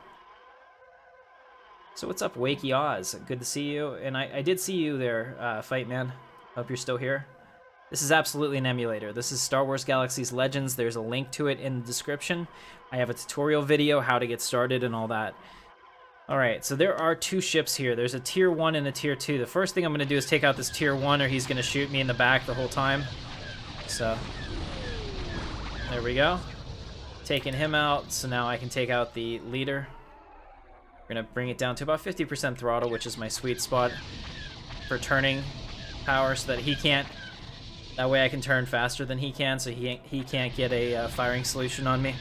So what's up, Wakey Oz? Good to see you. And I did see you there, Fight Man. Hope you're still here. This is absolutely an emulator. This is Star Wars Galaxies Legends. There's a link to it in the description. I have a tutorial video, how to get started and all that. Alright, so there are 2 ships here. There's a tier 1 and a tier 2. The first thing I'm going to do is take out this tier 1 or he's going to shoot me in the back the whole time. So there we go. Taking him out, so now I can take out the leader. We're going to bring it down to about 50% throttle, which is my sweet spot for turning power so that he can't. That way I can turn faster than he can, so he can't get a firing solution on me.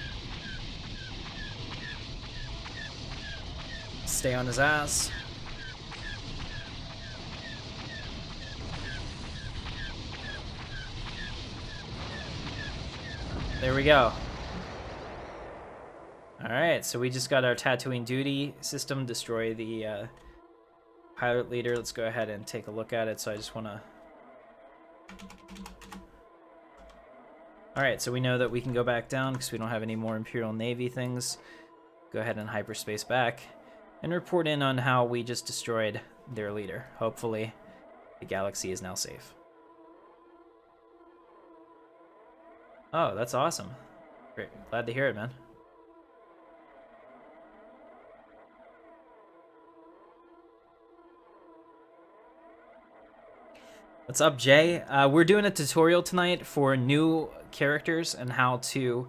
Stay on his ass. There we go. Alright, so we just got our Tatooine duty system, destroy the pilot leader. Let's go ahead and take a look at it. So I just want to... Alright, so we know that we can go back down because we don't have any more Imperial Navy things. Go ahead and hyperspace back and report in on how we just destroyed their leader. Hopefully, the galaxy is now safe. Oh, that's awesome. Great. Glad to hear it, man. What's up, Jay? We're doing a tutorial tonight for new characters and how to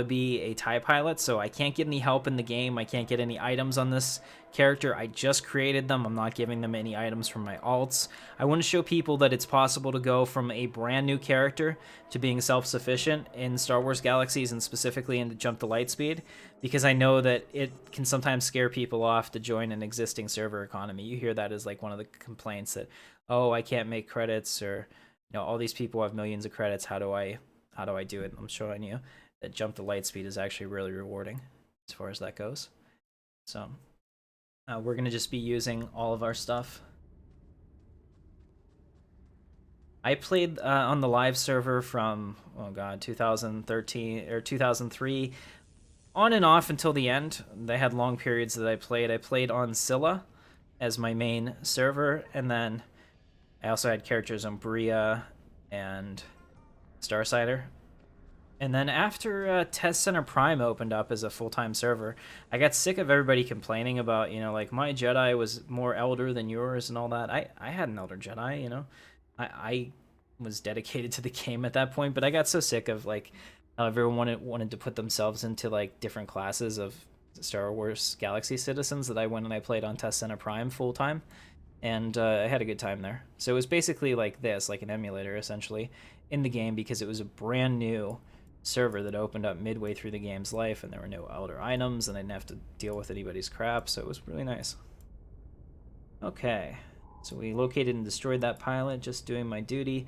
be a TIE pilot. So I can't get any help in the game. I can't get any items on this character. I just created them. I'm not giving them any items from my alts. I want to show people that it's possible to go from a brand new character to being self-sufficient in Star Wars Galaxies and specifically in Jump to Lightspeed, because I know that it can sometimes scare people off to join an existing server economy. You hear that as like one of the complaints that, oh, I can't make credits, or all these people have millions of credits. How do I do it? I'm showing you that Jump to Lightspeed is actually really rewarding as far as that goes. So we're going to just be using all of our stuff. I played on the live server from, oh god, 2013 or 2003 on and off until the end. They had long periods that I played. I played on Scylla as my main server, and then I also had characters on Bria and Starsider. And then after Test Center Prime opened up as a full-time server, I got sick of everybody complaining about, like, my Jedi was more elder than yours and all that. I had an elder Jedi. I was dedicated to the game at that point, but I got so sick of, like, how everyone wanted to put themselves into, like, different classes of Star Wars Galaxy citizens that I went and I played on Test Center Prime full-time. And I had a good time there. So it was basically like this, like an emulator, essentially, in the game, because it was a brand new server that opened up midway through the game's life, and there were no elder items, and I didn't have to deal with anybody's crap, so it was really nice. Okay, so we located and destroyed that pilot, just doing my duty.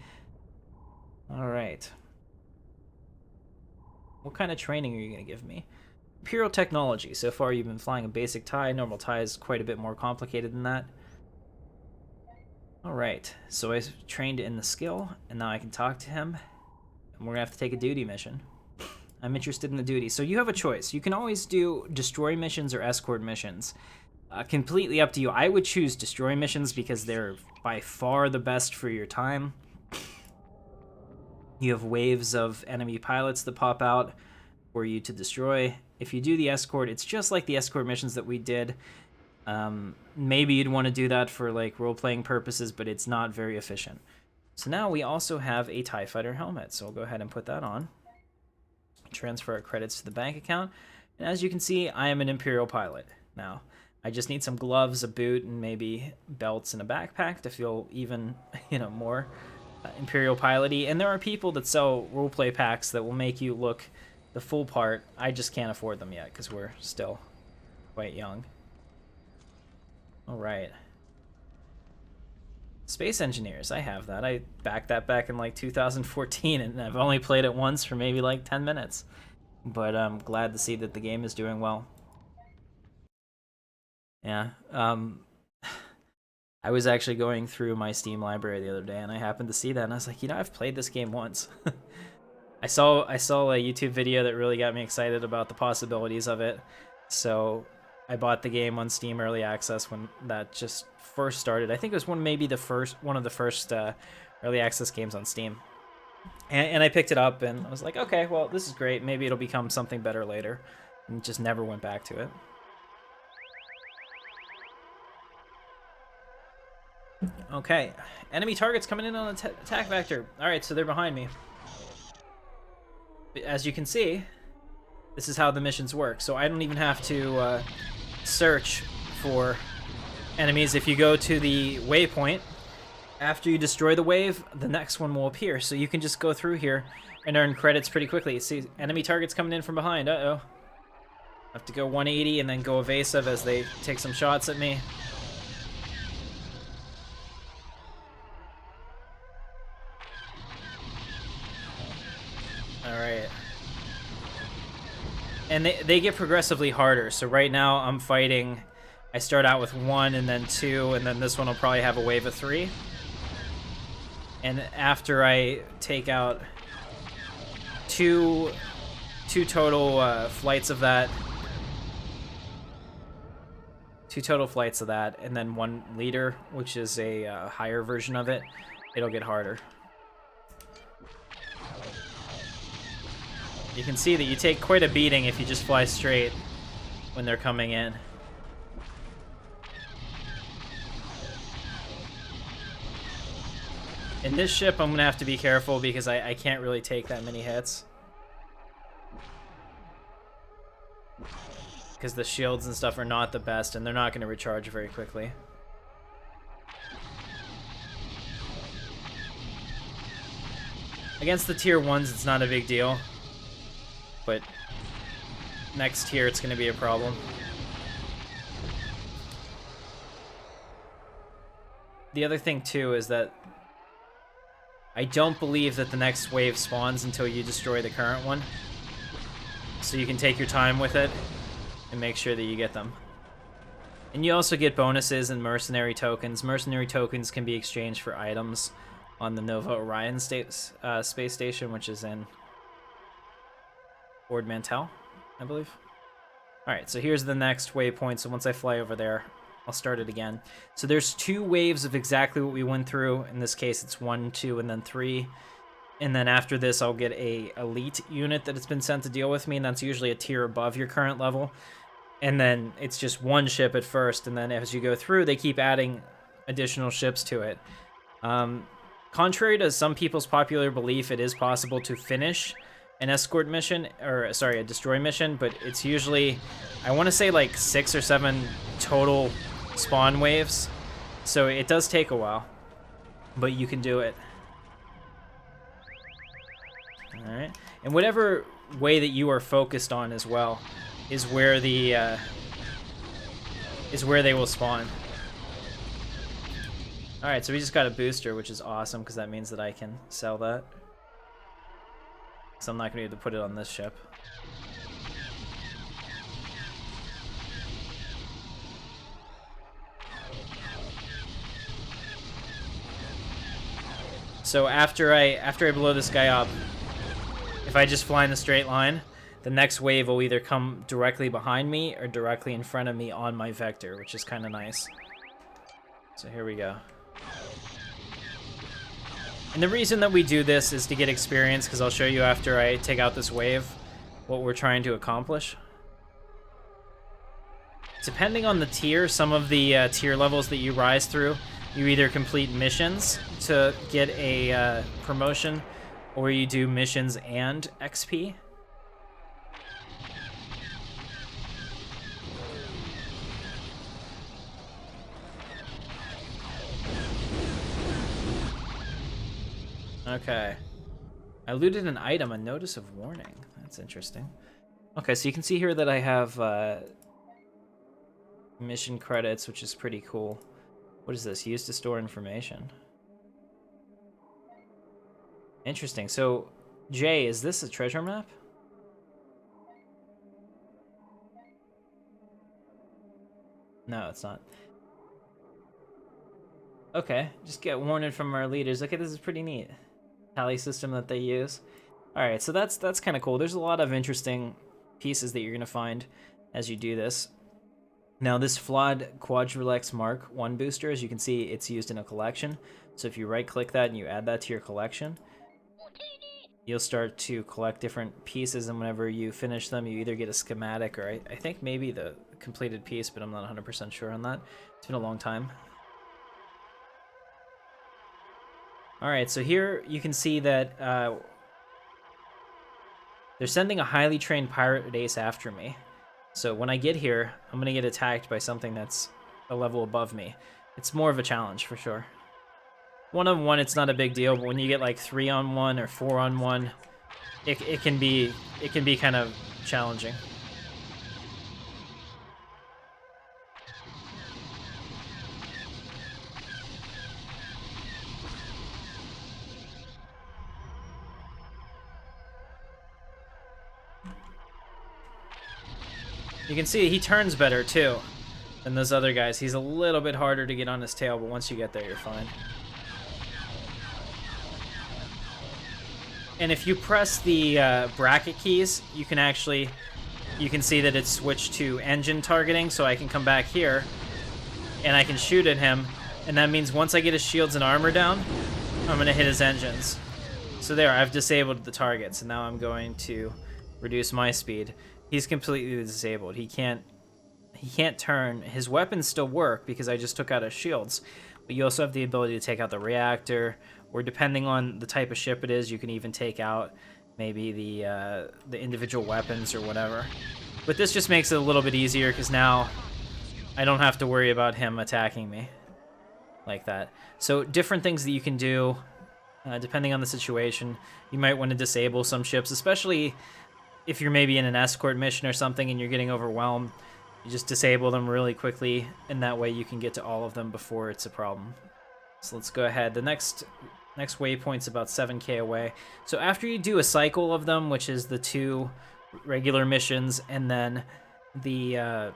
Alright. What kind of training are you going to give me? Imperial technology. So far you've been flying a basic TIE. Normal TIE is quite a bit more complicated than that. Alright, so I trained in the skill, and now I can talk to him, and we're gonna have to take a duty mission. I'm interested in the duty. So you have a choice. You can always do destroy missions or escort missions. Completely up to you. I would choose destroy missions because they're by far the best for your time. You have waves of enemy pilots that pop out for you to destroy. If you do the escort, it's just like the escort missions that we did. Maybe you'd want to do that for like role-playing purposes, but it's not very efficient. So now we also have a TIE Fighter helmet, so we'll go ahead and put that on. Transfer our credits to the bank account, and as you can see, I am an Imperial Pilot now. I just need some gloves, a boot, and maybe belts and a backpack to feel even, more Imperial Pilot-y. And there are people that sell roleplay packs that will make you look the full part. I just can't afford them yet because we're still quite young. Alright. Space Engineers, I have that. I backed that back in like 2014, and I've only played it once for maybe like 10 minutes. But I'm glad to see that the game is doing well. Yeah, I was actually going through my Steam library the other day, and I happened to see that, and I was like, I've played this game once. I saw a YouTube video that really got me excited about the possibilities of it, so I bought the game on Steam Early Access when that just first started. I think it was one of the first Early Access games on Steam, and I picked it up, and I was like, okay, well, this is great. Maybe it'll become something better later, and just never went back to it. Okay, enemy targets coming in on attack vector. Alright, so they're behind me. As you can see, this is how the missions work. So I don't even have to search for enemies. If you go to the waypoint, after you destroy the wave, the next one will appear. So you can just go through here and earn credits pretty quickly. See, enemy targets coming in from behind. Uh-oh. I have to go 180 and then go evasive as they take some shots at me. Alright. And they get progressively harder. So right now I'm fighting, I start out with 1 and then 2, and then this one will probably have a wave of 3. And after I take out two total flights of that, and then 1 leader, which is a higher version of it, it'll get harder. You can see that you take quite a beating if you just fly straight when they're coming in. In this ship, I'm going to have to be careful because I can't really take that many hits. Because the shields and stuff are not the best, and they're not going to recharge very quickly. Against the tier 1s, it's not a big deal. But next tier, it's going to be a problem. The other thing, too, is that I don't believe that the next wave spawns until you destroy the current one. So you can take your time with it and make sure that you get them. And you also get bonuses and mercenary tokens. Mercenary tokens can be exchanged for items on the Nova Orion space station, which is in Ord Mantell, I believe. Alright, so here's the next waypoint. So once I fly over there, I'll start it again. So there's 2 waves of exactly what we went through. In this case, it's 1, 2, and then 3. And then after this, I'll get a elite unit that has been sent to deal with me, and that's usually a tier above your current level. And then it's just 1 ship at first, and then as you go through, they keep adding additional ships to it. Contrary to some people's popular belief, it is possible to finish an escort mission, or sorry, a destroy mission, but it's usually, I want to say like 6 or 7 total spawn waves. So it does take a while, but you can do it. All right, and whatever way that you are focused on as well is where the they will spawn. All right, so we just got a booster, which is awesome because that means that I can sell that. So I'm not gonna be able to put it on this ship. So after I blow this guy up, if I just fly in a straight line, the next wave will either come directly behind me or directly in front of me on my vector, which is kind of nice. So here we go. And the reason that we do this is to get experience, because I'll show you after I take out this wave what we're trying to accomplish. Depending on the tier, some of the tier levels that you rise through, you either complete missions to get a promotion, or you do missions and XP. Okay. I looted an item, a notice of warning. That's interesting. Okay, so you can see here that I have mission credits, which is pretty cool. What is this? Used to store information. Interesting. So, Jay, is this a treasure map? No, it's not. Okay, just get warning from our leaders. Okay, this is pretty neat. Tally system that they use. Alright, so that's kind of cool. There's a lot of interesting pieces that you're going to find as you do this. Now, this flawed Quadrilex Mark 1 booster, as you can see, it's used in a collection. So if you right-click that and you add that to your collection, you'll start to collect different pieces, and whenever you finish them, you either get a schematic or I think maybe the completed piece, but I'm not 100% sure on that. It's been a long time. Alright, so here you can see that they're sending a highly trained pirate ace after me. So when I get here, I'm going to get attacked by something that's a level above me. It's more of a challenge, for sure. 1-on-1, it's not a big deal, but when you get like 3-on-1 or 4-on-1, it can be kind of challenging. You can see he turns better too than those other guys. He's a little bit harder to get on his tail, but once you get there, you're fine. And if you press the bracket keys, you can see that it's switched to engine targeting, so I can come back here and I can shoot at him, and that means once I get his shields and armor down, I'm gonna hit his engines. So there, I've disabled the targets, and now I'm going to reduce my speed. He's completely disabled. He can't turn. His weapons still work because I just took out his shields, but you also have the ability to take out the reactor, or depending on the type of ship it is, you can even take out maybe the individual weapons or whatever. But this just makes it a little bit easier because now I don't have to worry about him attacking me like that. So different things that you can do depending on the situation. You might want to disable some ships, especially if you're maybe in an escort mission or something and you're getting overwhelmed. You just disable them really quickly, and that way you can get to all of them before it's a problem. So let's go ahead. The next waypoint's about 7k away. So after you do a cycle of them, which is the 2 regular missions and then the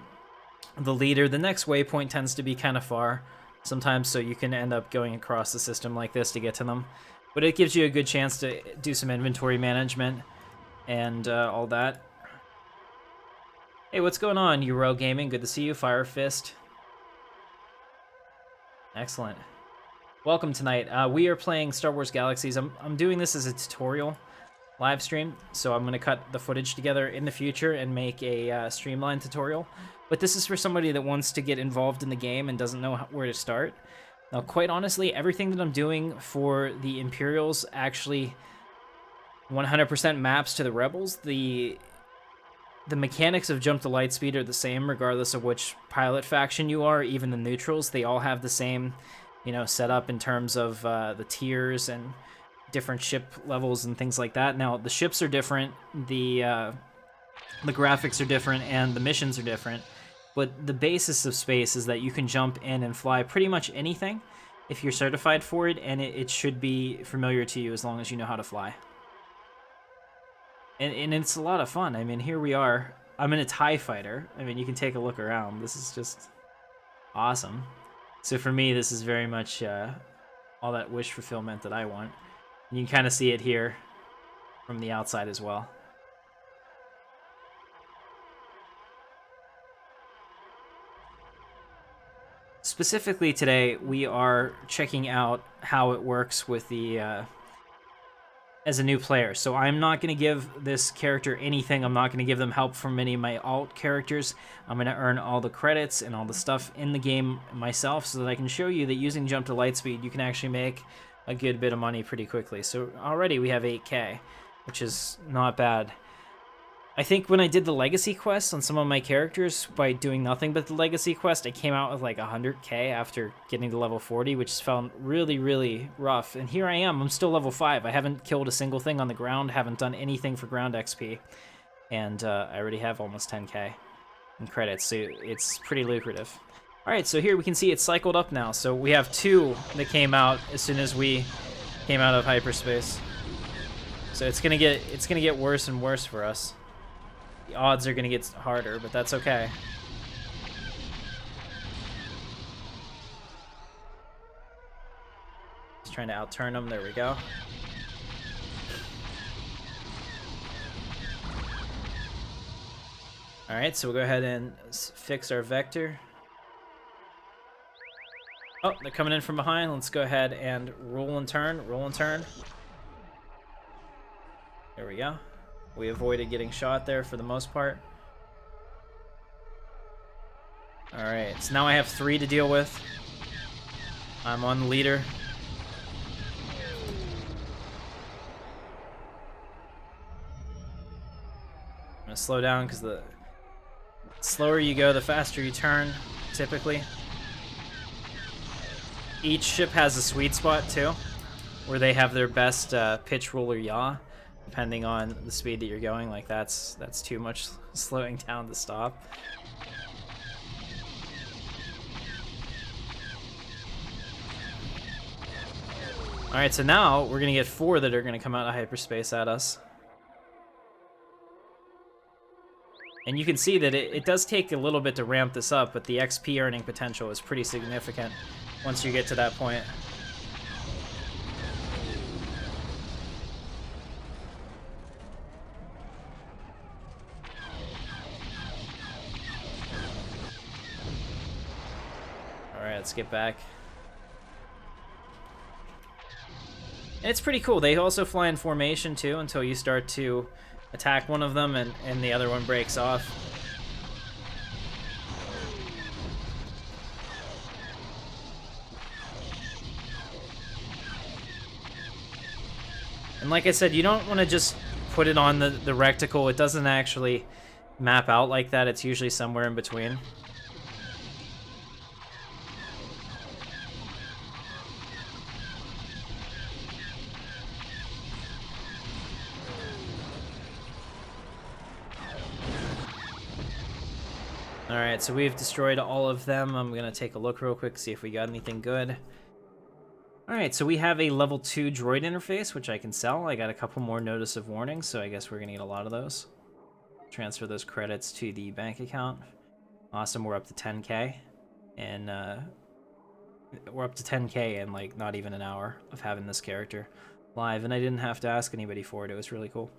leader, the next waypoint tends to be kind of far sometimes, so you can end up going across the system like this to get to them. But it gives you a good chance to do some inventory management and all that. Hey, what's going on, Euro Gaming? Good to see you, Fire Fist. Excellent. Welcome tonight. We are playing Star Wars Galaxies. I'm doing this as a tutorial live stream, so I'm going to cut the footage together in the future and make a streamlined tutorial. But this is for somebody that wants to get involved in the game and doesn't know where to start. Now, quite honestly, everything that I'm doing for the Imperials actually 100% maps to the Rebels. The mechanics of jump to Lightspeed are the same regardless of which pilot faction you are, even the neutrals. They all have the same, setup in terms of the tiers and different ship levels and things like that. Now, the ships are different, the graphics are different, and the missions are different. But the basis of space is that you can jump in and fly pretty much anything if you're certified for it, and it should be familiar to you as long as you know how to fly. And it's a lot of fun. I mean, here we are. I'm in a TIE fighter. I mean, you can take a look around. This is just awesome. So for me, this is very much all that wish fulfillment that I want. And you can kind of see it here from the outside as well. Specifically today, we are checking out how it works with the as a new player. So I'm not going to give this character anything. I'm not going to give them help from any of my alt characters. I'm going to earn all the credits and all the stuff in the game myself so that I can show you that using Jump to Lightspeed, you can actually make a good bit of money pretty quickly. So already we have 8K, which is not bad. I think when I did the Legacy quest on some of my characters by doing nothing but the Legacy quest, I came out with like 100K after getting to level 40, which felt really, really rough. And here I am, I'm still level 5. I haven't killed a single thing on the ground, haven't done anything for ground XP. And I already have almost 10K in credits, so it's pretty lucrative. Alright, so here we can see it's cycled up now. So we have 2 that came out as soon as we came out of hyperspace. So it's gonna get worse and worse for us. The odds are going to get harder, but that's okay. Just trying to outturn them. There we go. Alright, so we'll go ahead and fix our vector. Oh, they're coming in from behind. Let's go ahead and roll and turn. Roll and turn. There we go. We avoided getting shot there for the most part. Alright, so now I have 3 to deal with. I'm on the leader. I'm gonna slow down because the slower you go, the faster you turn, typically. Each ship has a sweet spot too, where they have their best pitch, roll, or yaw. Depending on the speed that you're going, like that's too much slowing down to stop. Alright, so now we're gonna get 4 that are gonna come out of hyperspace at us. And you can see that it does take a little bit to ramp this up, but the XP earning potential is pretty significant once you get to that point. Let's get back. And it's pretty cool. They also fly in formation too until you start to attack one of them and the other one breaks off. And like I said, you don't want to just put it on the reticle. It doesn't actually map out like that. It's usually somewhere in between. Alright, so we've destroyed all of them. I'm gonna take a look real quick, see if we got anything good. Alright, so we have a level 2 droid interface, which I can sell. I got a couple more notice of warning, so I guess we're gonna get a lot of those. Transfer those credits to the bank account. Awesome, we're up to 10K. And we're up to 10K in like not even an hour of having this character live, and I didn't have to ask anybody for it. It was really cool.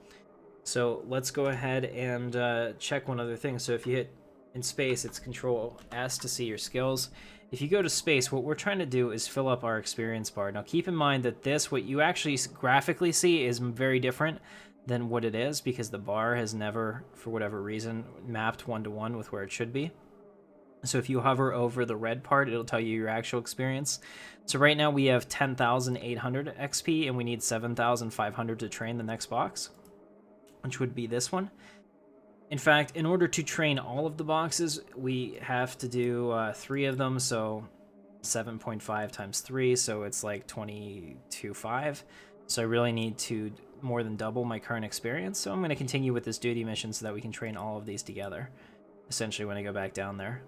So let's go ahead and check one other thing. So if you hit in space, it's Control S to see your skills. If you go to space, what we're trying to do is fill up our experience bar. Now keep in mind that this, what you actually graphically see, is very different than what it is, because the bar has never, for whatever reason, mapped one-to-one with where it should be. So if you hover over the red part, it'll tell you your actual experience. So right now we have 10,800 XP, and we need 7,500 to train the next box, which would be this one. In fact, in order to train all of the boxes, we have to do 3 of them, so 7.5 times 3, so it's like 22.5. So I really need to more than double my current experience, so I'm going to continue with this duty mission so that we can train all of these together, essentially, when I go back down there.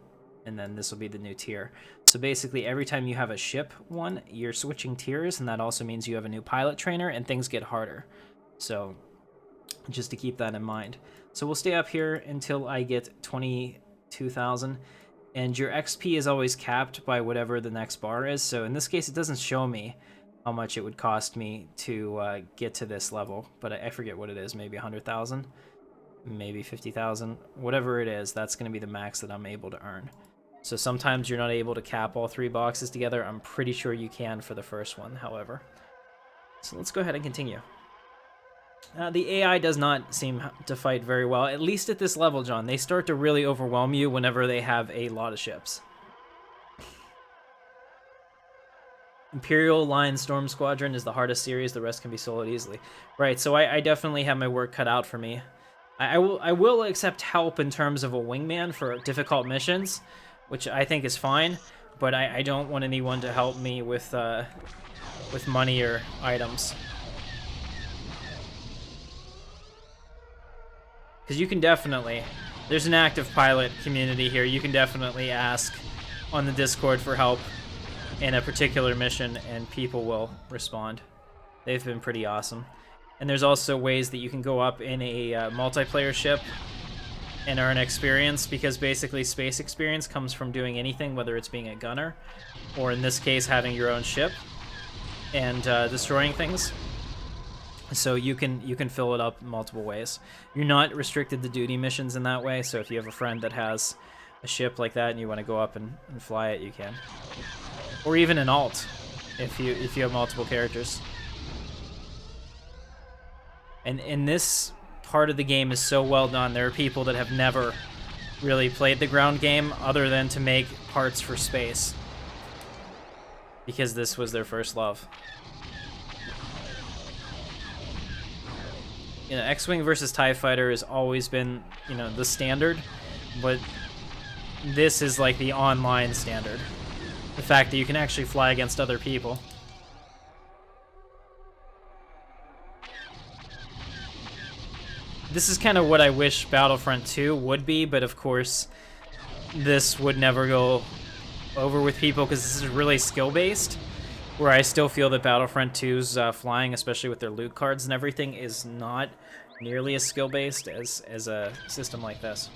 And then this will be the new tier. So basically, every time you have a ship one, you're switching tiers, and that also means you have a new pilot trainer, and things get harder. So just to keep that in mind. So we'll stay up here until I get 22,000, and your XP is always capped by whatever the next bar is. So in this case, it doesn't show me how much it would cost me to get to this level, but I forget what it is, maybe 100,000, maybe 50,000, whatever it is, that's going to be the max that I'm able to earn. So sometimes you're not able to cap all 3 boxes together. I'm pretty sure you can for the first one, however. So let's go ahead and continue. The AI does not seem to fight very well, at least at this level, John. They start to really overwhelm you whenever they have a lot of ships. Imperial Line Storm Squadron is the hardest series. The rest can be soloed easily. Right, so I definitely have my work cut out for me. I will accept help in terms of a wingman for difficult missions, which I think is fine, but I don't want anyone to help me with money or items. Because you can definitely, there's an active pilot community here. You can definitely ask on the Discord for help in a particular mission, and people will respond. They've been pretty awesome. And there's also ways that you can go up in a multiplayer ship and earn experience, because basically space experience comes from doing anything, whether it's being a gunner, or in this case, having your own ship and destroying things. So you can fill it up multiple ways. You're not restricted to duty missions in that way, so if you have a friend that has a ship like that and you want to go up and fly it, you can. Or even an alt, if you have multiple characters. And this part of the game is so well done. There are people that have never really played the ground game other than to make parts for space, because this was their first love. You know, X-Wing versus TIE Fighter has always been, you know, the standard, but this is like the online standard. The fact that you can actually fly against other people. This is kind of what I wish Battlefront 2 would be, but of course, this would never go over with people because this is really skill-based, where I still feel that Battlefront 2's flying, especially with their loot cards and everything, is not nearly as skill-based as a system like this.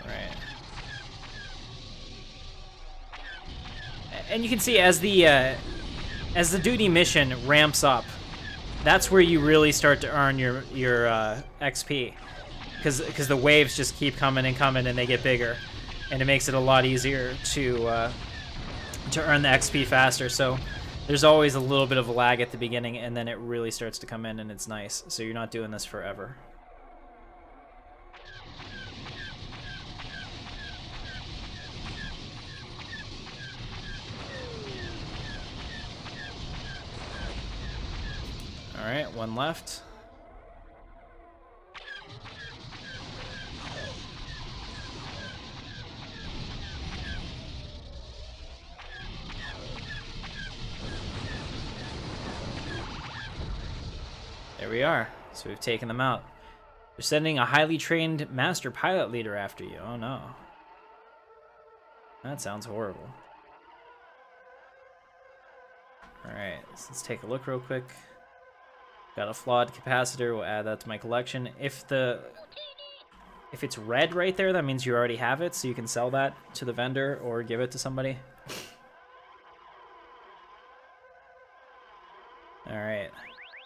Alright. And you can see as the duty mission ramps up, that's where you really start to earn your XP, because the waves just keep coming and coming, and they get bigger, and it makes it a lot easier to earn the XP faster. So there's always a little bit of a lag at the beginning, and then it really starts to come in, and it's nice. So you're not doing this forever. All right, one left. There we are. So we've taken them out. They're sending a highly trained master pilot leader after you. Oh no. That sounds horrible. Alright, so let's take a look real quick. Got a flawed capacitor, we'll add that to my collection. If the if it's red right there, that means you already have it, so you can sell that to the vendor or give it to somebody. Alright.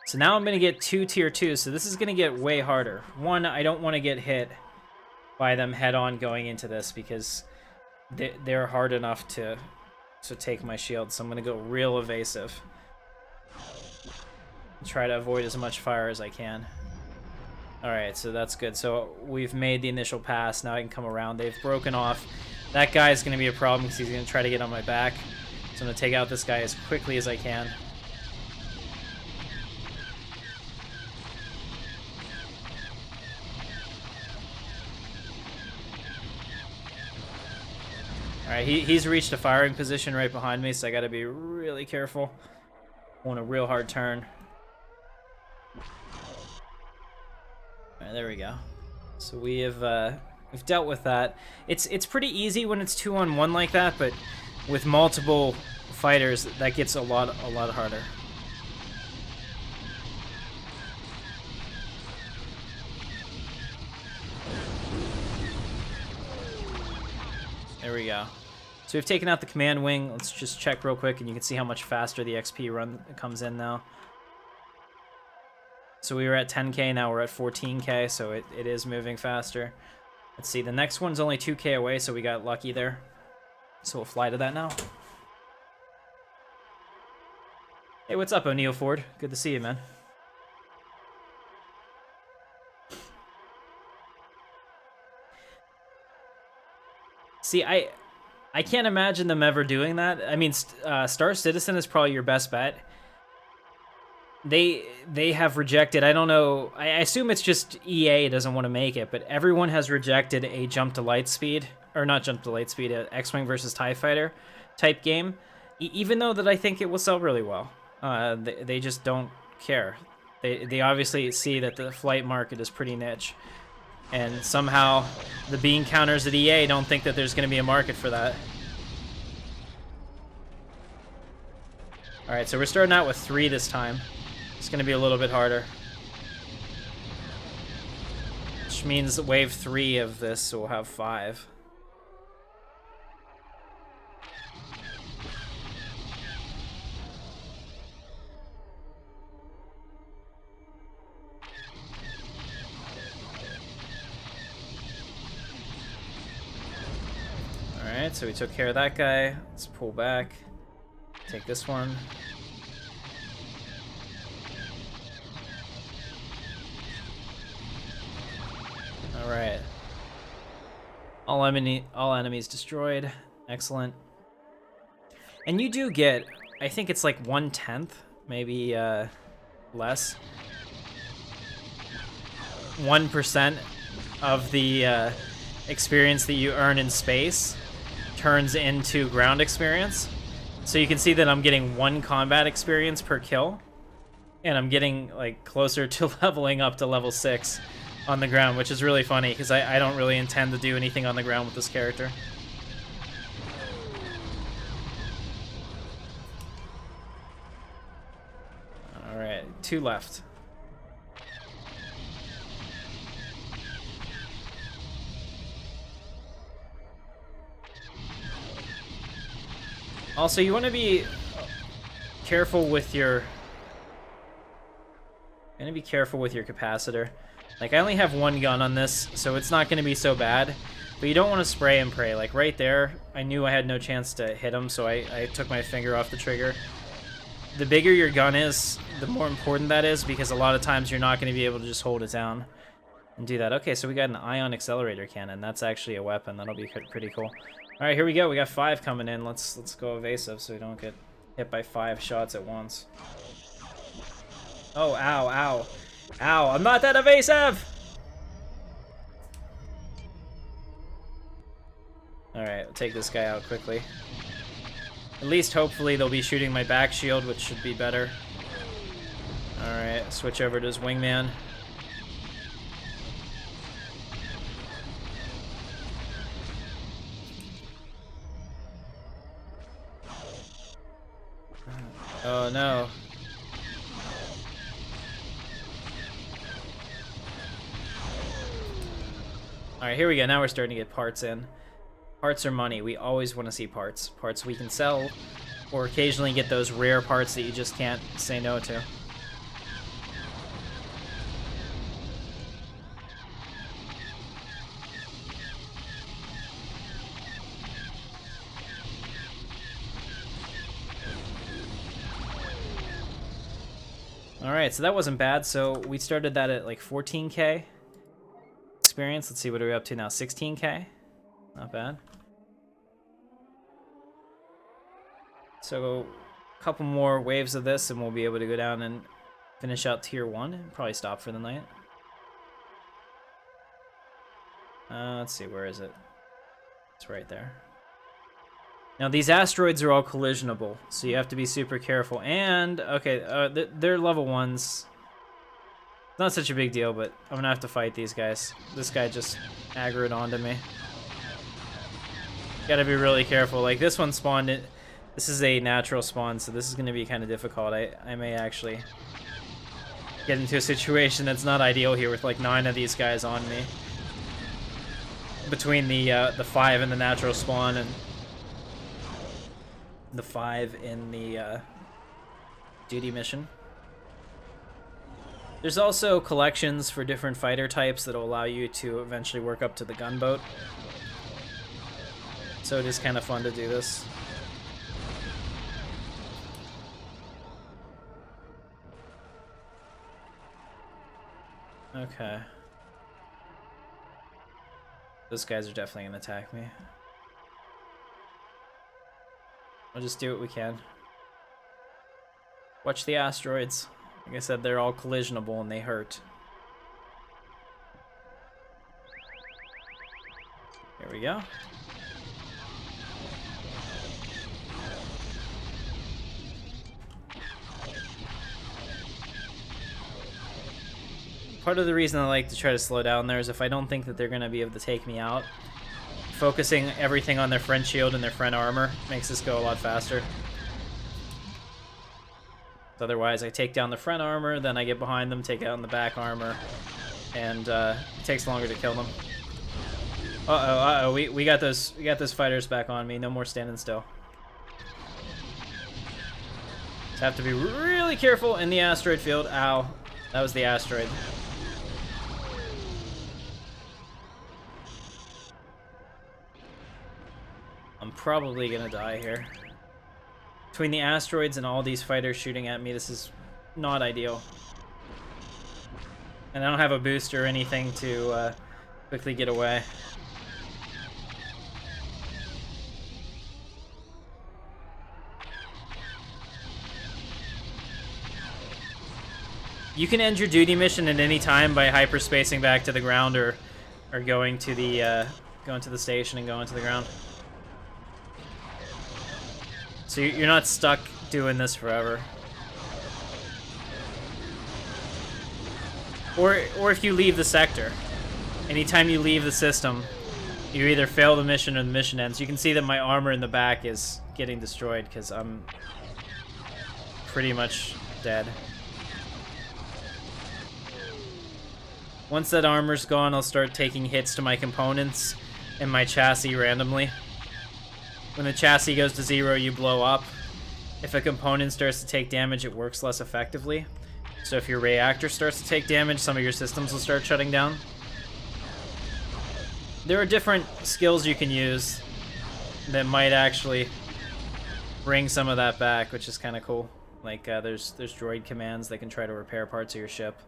So now I'm going to get 2 tier 2s, so this is going to get way harder. One, I don't want to get hit by them head-on going into this, because they're hard enough to take my shield, so I'm going to go real evasive. Try to avoid as much fire as I can. Alright, so that's good. So we've made the initial pass. Now I can come around. They've broken off. That guy's going to be a problem because he's going to try to get on my back. So I'm going to take out this guy as quickly as I can. Alright, he's reached a firing position right behind me, so I got to be really careful. On a real hard turn. Alright, there we go. So we've dealt with that. It's pretty easy when it's 2-on-1 like that, but with multiple fighters, that gets a lot harder. There we go. So we've taken out the command wing. Let's just check real quick, and you can see how much faster the XP run comes in now. So we were at 10k, now we're at 14k, so it is moving faster. Let's see, the next one's only 2k away, so we got lucky there. So we'll fly to that now. Hey, what's up, O'Neal Ford? Good to see you, man. See, I can't imagine them ever doing that. I mean, Star Citizen is probably your best bet. They have rejected, I don't know, I assume it's just EA doesn't want to make it, but everyone has rejected a jump to Lightspeed, or not jump to Lightspeed, a X-Wing versus TIE Fighter type game, even though that I think it will sell really well. They just don't care. They obviously see that the flight market is pretty niche, and somehow the bean counters at EA don't think that there's going to be a market for that. Alright, so we're starting out with 3 this time. It's going to be a little bit harder. Which means wave 3 of this will have 5. Alright, so we took care of that guy. Let's pull back. Take this one. Alright. All enemies destroyed. Excellent. And you do get, I think it's like 1/10, maybe less. 1% of the experience that you earn in space turns into ground experience. So you can see that I'm getting 1 combat experience per kill. And I'm getting like closer to leveling up to level 6 on the ground, which is really funny because I don't really intend to do anything on the ground with this character. Alright, 2 left. Also, you want to be careful with your capacitor. Like, I only have 1 gun on this, so it's not going to be so bad. But you don't want to spray and pray. Like, right there, I knew I had no chance to hit him, so I took my finger off the trigger. The bigger your gun is, the more important that is, because a lot of times you're not going to be able to just hold it down and do that. Okay, so we got an ion accelerator cannon. That's actually a weapon. That'll be pretty cool. All right, here we go. We got 5 coming in. Let's go evasive so we don't get hit by 5 shots at once. Oh, ow, ow. Ow, I'm not that evasive! Alright, I'll take this guy out quickly. At least, hopefully, they'll be shooting my back shield, which should be better. Alright, switch over to his wingman. Oh, no. Alright, here we go. Now we're starting to get parts in. Parts are money. We always want to see parts. Parts we can sell, or occasionally get those rare parts that you just can't say no to. Alright, so that wasn't bad. So we started that at like 14k experience. Let's see, what are we up to now? 16k? Not bad. So a couple more waves of this and we'll be able to go down and finish out tier 1 and probably stop for the night. Let's see, where is it? It's right there. Now these asteroids are all collisionable, so you have to be super careful. And, okay, they're level 1s. Not such a big deal, but I'm gonna have to fight these guys. This guy just aggroed onto me. Gotta be really careful. Like, this one spawned it. This is a natural spawn, so this is gonna be kind of difficult. I may actually get into a situation that's not ideal here with like 9 of these guys on me. Between the 5 in the natural spawn and the 5 in the duty mission. There's also collections for different fighter types that will allow you to eventually work up to the gunboat. So it is kind of fun to do this. Okay. Those guys are definitely going to attack me. We'll just do what we can. Watch the asteroids. Like I said, they're all collisionable and they hurt. Here we go. Part of the reason I like to try to slow down there is if I don't think that they're going to be able to take me out, focusing everything on their front shield and their front armor makes this go a lot faster. Otherwise, I take down the front armor, then I get behind them, take out the back armor, and it takes longer to kill them. Uh-oh, we got those fighters back on me. No more standing still. Just have to be really careful in the asteroid field. Ow, that was the asteroid. I'm probably gonna die here. Between the asteroids and all these fighters shooting at me, this is not ideal. And I don't have a boost or anything to quickly get away. You can end your duty mission at any time by hyperspacing back to the ground or going to the station and going to the ground. So you're not stuck doing this forever. Or if you leave the sector, anytime you leave the system, you either fail the mission or the mission ends. You can see that my armor in the back is getting destroyed because I'm pretty much dead. Once that armor's gone, I'll start taking hits to my components and my chassis randomly. When the chassis goes to 0, you blow up. If a component starts to take damage, it works less effectively. So if your reactor starts to take damage, some of your systems will start shutting down. There are different skills you can use that might actually bring some of that back, which is kind of cool. Like there's droid commands that can try to repair parts of your ship,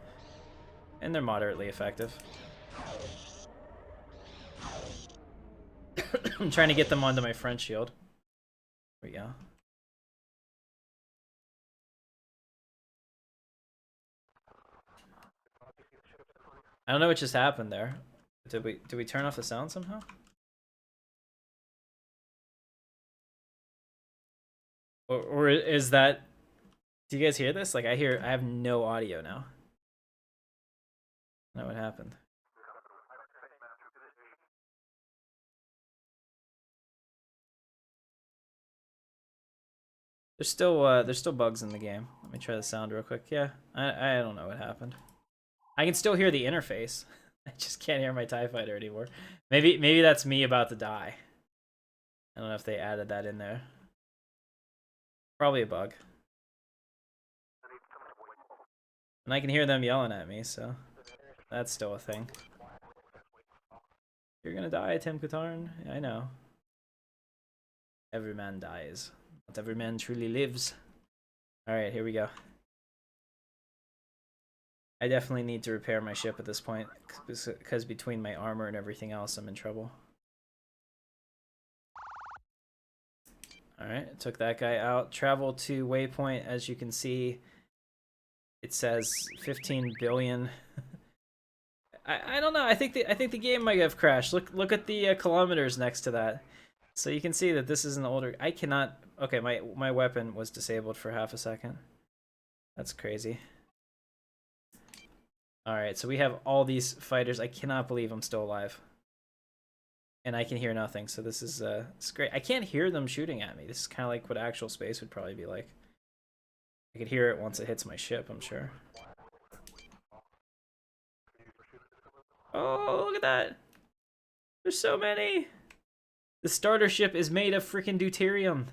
and they're moderately effective. I'm trying to get them onto my front shield. There we go. I don't know what just happened there. Did we turn off the sound somehow? Or is that... Do you guys hear this? Like I have no audio now. I don't know what happened. There's still bugs in the game. Let me try the sound real quick. Yeah, I don't know what happened. I can still hear the interface. I just can't hear my TIE fighter anymore. Maybe that's me about to die. I don't know if they added that in there. Probably a bug. And I can hear them yelling at me, so that's still a thing. You're gonna die, Tim Katarn. I know. Every man dies. Not every man truly lives. Alright, here we go. I definitely need to repair my ship at this point, because between my armor and everything else, I'm in trouble. Alright, took that guy out. Travel to waypoint, as you can see, it says 15 billion. I don't know. I think the game might have crashed. Look at the kilometers next to that. So you can see that this is an older. I cannot. Okay, my weapon was disabled for half a second. That's crazy. All right, so we have all these fighters. I cannot believe I'm still alive. And I can hear nothing. So this is it's great. I can't hear them shooting at me. This is kind of like what actual space would probably be like. I could hear it once it hits my ship, I'm sure. Oh, look at that. There's so many. The starter ship is made of freaking deuterium.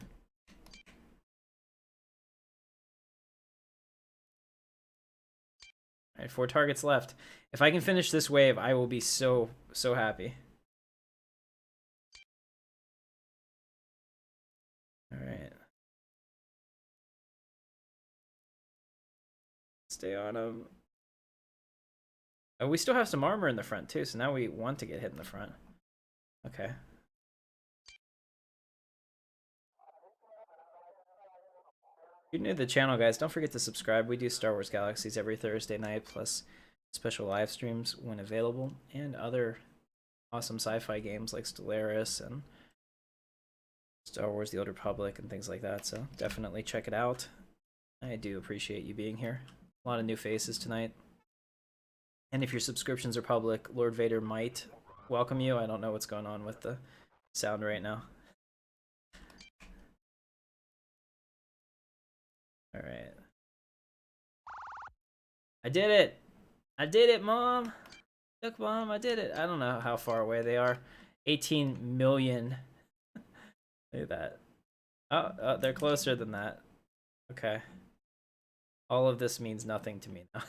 Alright, 4 targets left. If I can finish this wave, I will be so happy. Alright. Stay on him. Oh, we still have some armor in the front too, so now we want to get hit in the front. Okay. If you're new to the channel, guys, don't forget to subscribe. We do Star Wars Galaxies every Thursday night, plus special live streams when available, and other awesome sci-fi games like Stellaris and Star Wars The Old Republic and things like that, so definitely check it out. I do appreciate you being here. A lot of new faces tonight. And if your subscriptions are public, Lord Vader might welcome you. I don't know what's going on with the sound right now. Alright. I did it! I did it, Mom! Look, Mom, I did it! I don't know how far away they are. 18 million. Look at that. Oh, they're closer than that. Okay. All of this means nothing to me now.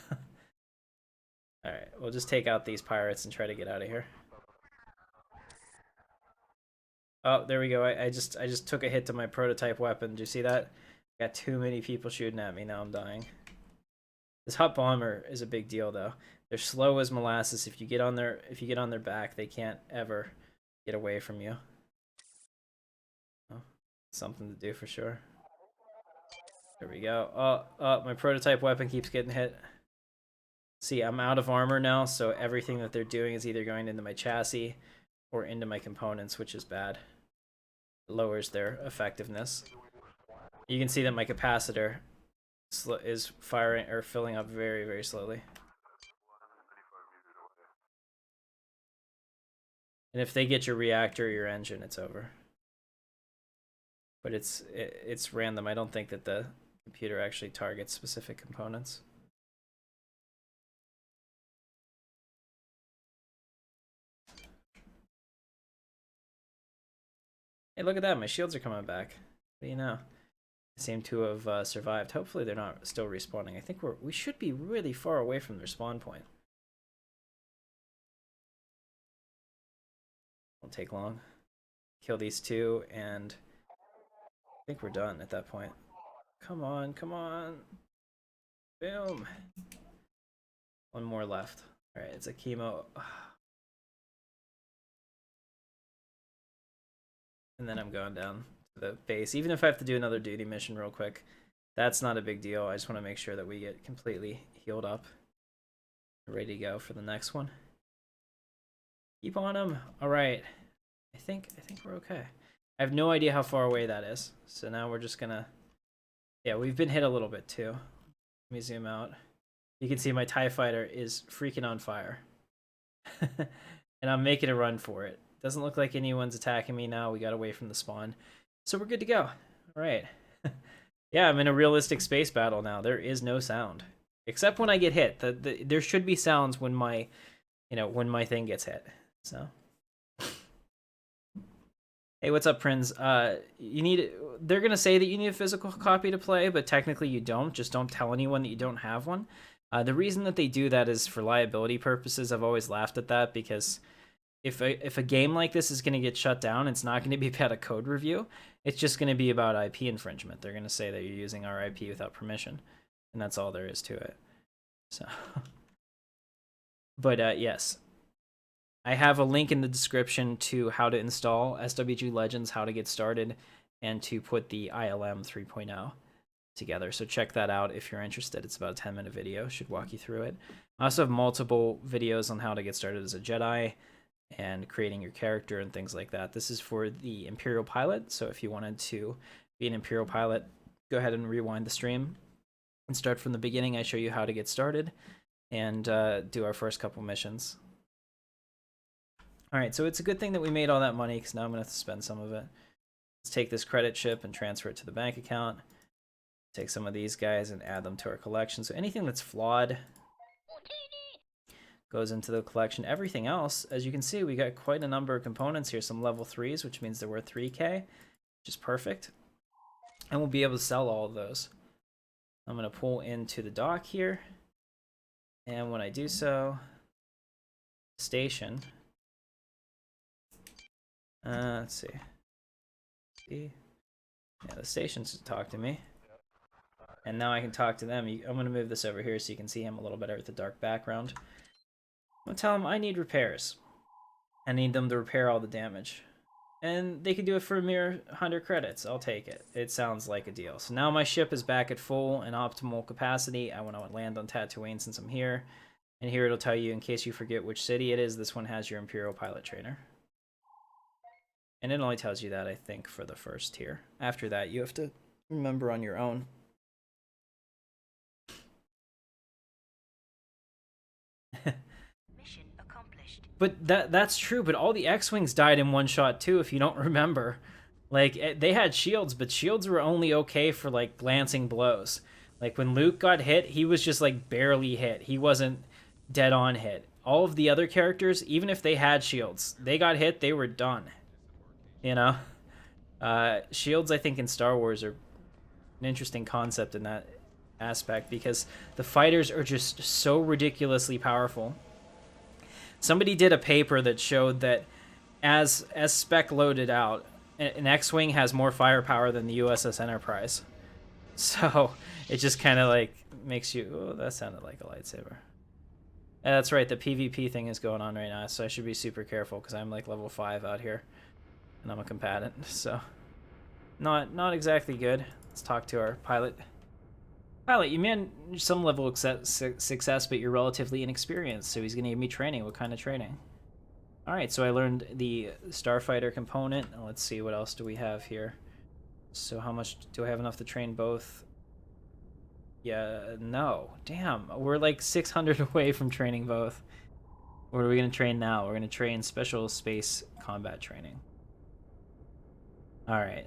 Alright, we'll just take out these pirates and try to get out of here. Oh, there we go. I just took a hit to my prototype weapon. Do you see that? Got too many people shooting at me. Now I'm dying. This hot bomber is a big deal, though. They're slow as molasses. If you get on their back, they can't ever get away from you. Oh, something to do for sure. There we go. Oh, my prototype weapon keeps getting hit. See, I'm out of armor now, so everything that they're doing is either going into my chassis or into my components, which is bad. It lowers their effectiveness. You can see that my capacitor is firing or filling up very, very slowly. And if they get your reactor or your engine, it's over. But it's random. I don't think that the computer actually targets specific components. Hey, look at that. My shields are coming back. What do you know? They seem to have survived. Hopefully they're not still respawning. I think we should be really far away from their spawn point. Won't take long. Kill these two, and I think we're done at that point. Come on, come on. Boom. One more left. Alright, it's a chemo. And then I'm going down to the base. Even if I have to do another duty mission real quick, that's not a big deal. I just want to make sure that we get completely healed up. Ready to go for the next one. Keep on them. Alright. I think we're okay. I have no idea how far away that is. So now we're just gonna... Yeah, we've been hit a little bit too. Let me zoom out. You can see my TIE fighter is freaking on fire. And I'm making a run for it. Doesn't look like anyone's attacking me now. We got away from the spawn. So we're good to go. All right. Yeah, I'm in a realistic space battle now. There is no sound. Except when I get hit. There should be sounds when my you know, when my thing gets hit. So, hey, what's up, Prinz? They're gonna say that you need a physical copy to play, but technically you don't. Just don't tell anyone that you don't have one. The reason that they do that is for liability purposes. I've always laughed at that because if a game like this is gonna get shut down, it's not gonna be about a code review. It's just gonna be about IP infringement. They're gonna say that you're using our IP without permission, and that's all there is to it. So, but yes. I have a link in the description to how to install SWG Legends, how to get started, and to put the ILM 3.0 together. So check that out if you're interested. It's about a 10-minute video. Should walk you through it. I also have multiple videos on how to get started as a Jedi and creating your character and things like that. This is for the Imperial Pilot. So if you wanted to be an Imperial Pilot, go ahead and rewind the stream and start from the beginning. I show you how to get started and do our first couple missions. All right, so it's a good thing that we made all that money because now I'm going to have to spend some of it. Let's take this credit chip and transfer it to the bank account. Take some of these guys and add them to our collection. So anything that's flawed goes into the collection. Everything else, as you can see, we got quite a number of components here. Some level 3s, which means they're worth 3K, which is perfect. And we'll be able to sell all of those. I'm going to pull into the dock here. And when I do so, station... let's see. Yeah, the station should talk to me. And now I can talk to them. I'm going to move this over here so you can see him a little better with the dark background. I'm going to tell him I need repairs. I need them to repair all the damage. And they can do it for a mere 100 credits. I'll take it. It sounds like a deal. So now my ship is back at full and optimal capacity. I want to land on Tatooine since I'm here. And here it'll tell you, in case you forget which city it is, this one has your Imperial Pilot trainer. And it only tells you that, I think, for the first tier. After that, you have to remember on your own. Mission accomplished. But that's true, but all the X-Wings died in one shot, too, if you don't remember. Like, they had shields, but shields were only okay for, like, glancing blows. Like, when Luke got hit, he was just, like, barely hit. He wasn't dead-on hit. All of the other characters, even if they had shields, they got hit, they were done. You know, shields, I think, in Star Wars are an interesting concept in that aspect because the fighters are just so ridiculously powerful. Somebody did a paper that showed that as spec loaded out, an X-Wing has more firepower than the USS Enterprise. So it just kind of like makes you, oh, that sounded like a lightsaber. That's right, the PvP thing is going on right now, so I should be super careful because I'm like level 5 out here. And I'm a combatant, so not exactly good. Let's talk to our pilot. Pilot, you man some level of success, but you're relatively inexperienced, so he's going to give me training. What kind of training? All right, so I learned the Starfighter component. Let's see, what else do we have here? So how much do I have enough to train both? Yeah, no. Damn, we're like 600 away from training both. What are we going to train now? We're going to train special space combat training. All right,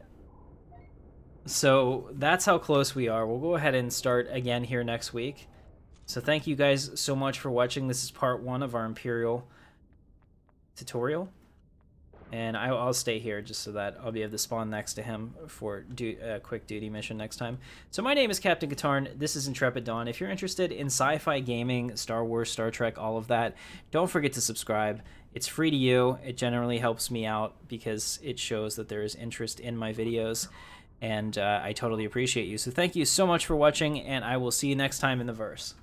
so that's how close we are. We'll go ahead and start again here next week. So thank you guys so much for watching. This is part 1 of our Imperial tutorial. And I'll stay here just so that I'll be able to spawn next to him for a quick duty mission next time. So my name is Captain Katarn. This is Intrepid Dawn. If you're interested in sci-fi gaming, Star Wars, Star Trek, all of that, don't forget to subscribe. It's free to you. It generally helps me out because it shows that there is interest in my videos. And I totally appreciate you. So thank you so much for watching, and I will see you next time in the verse.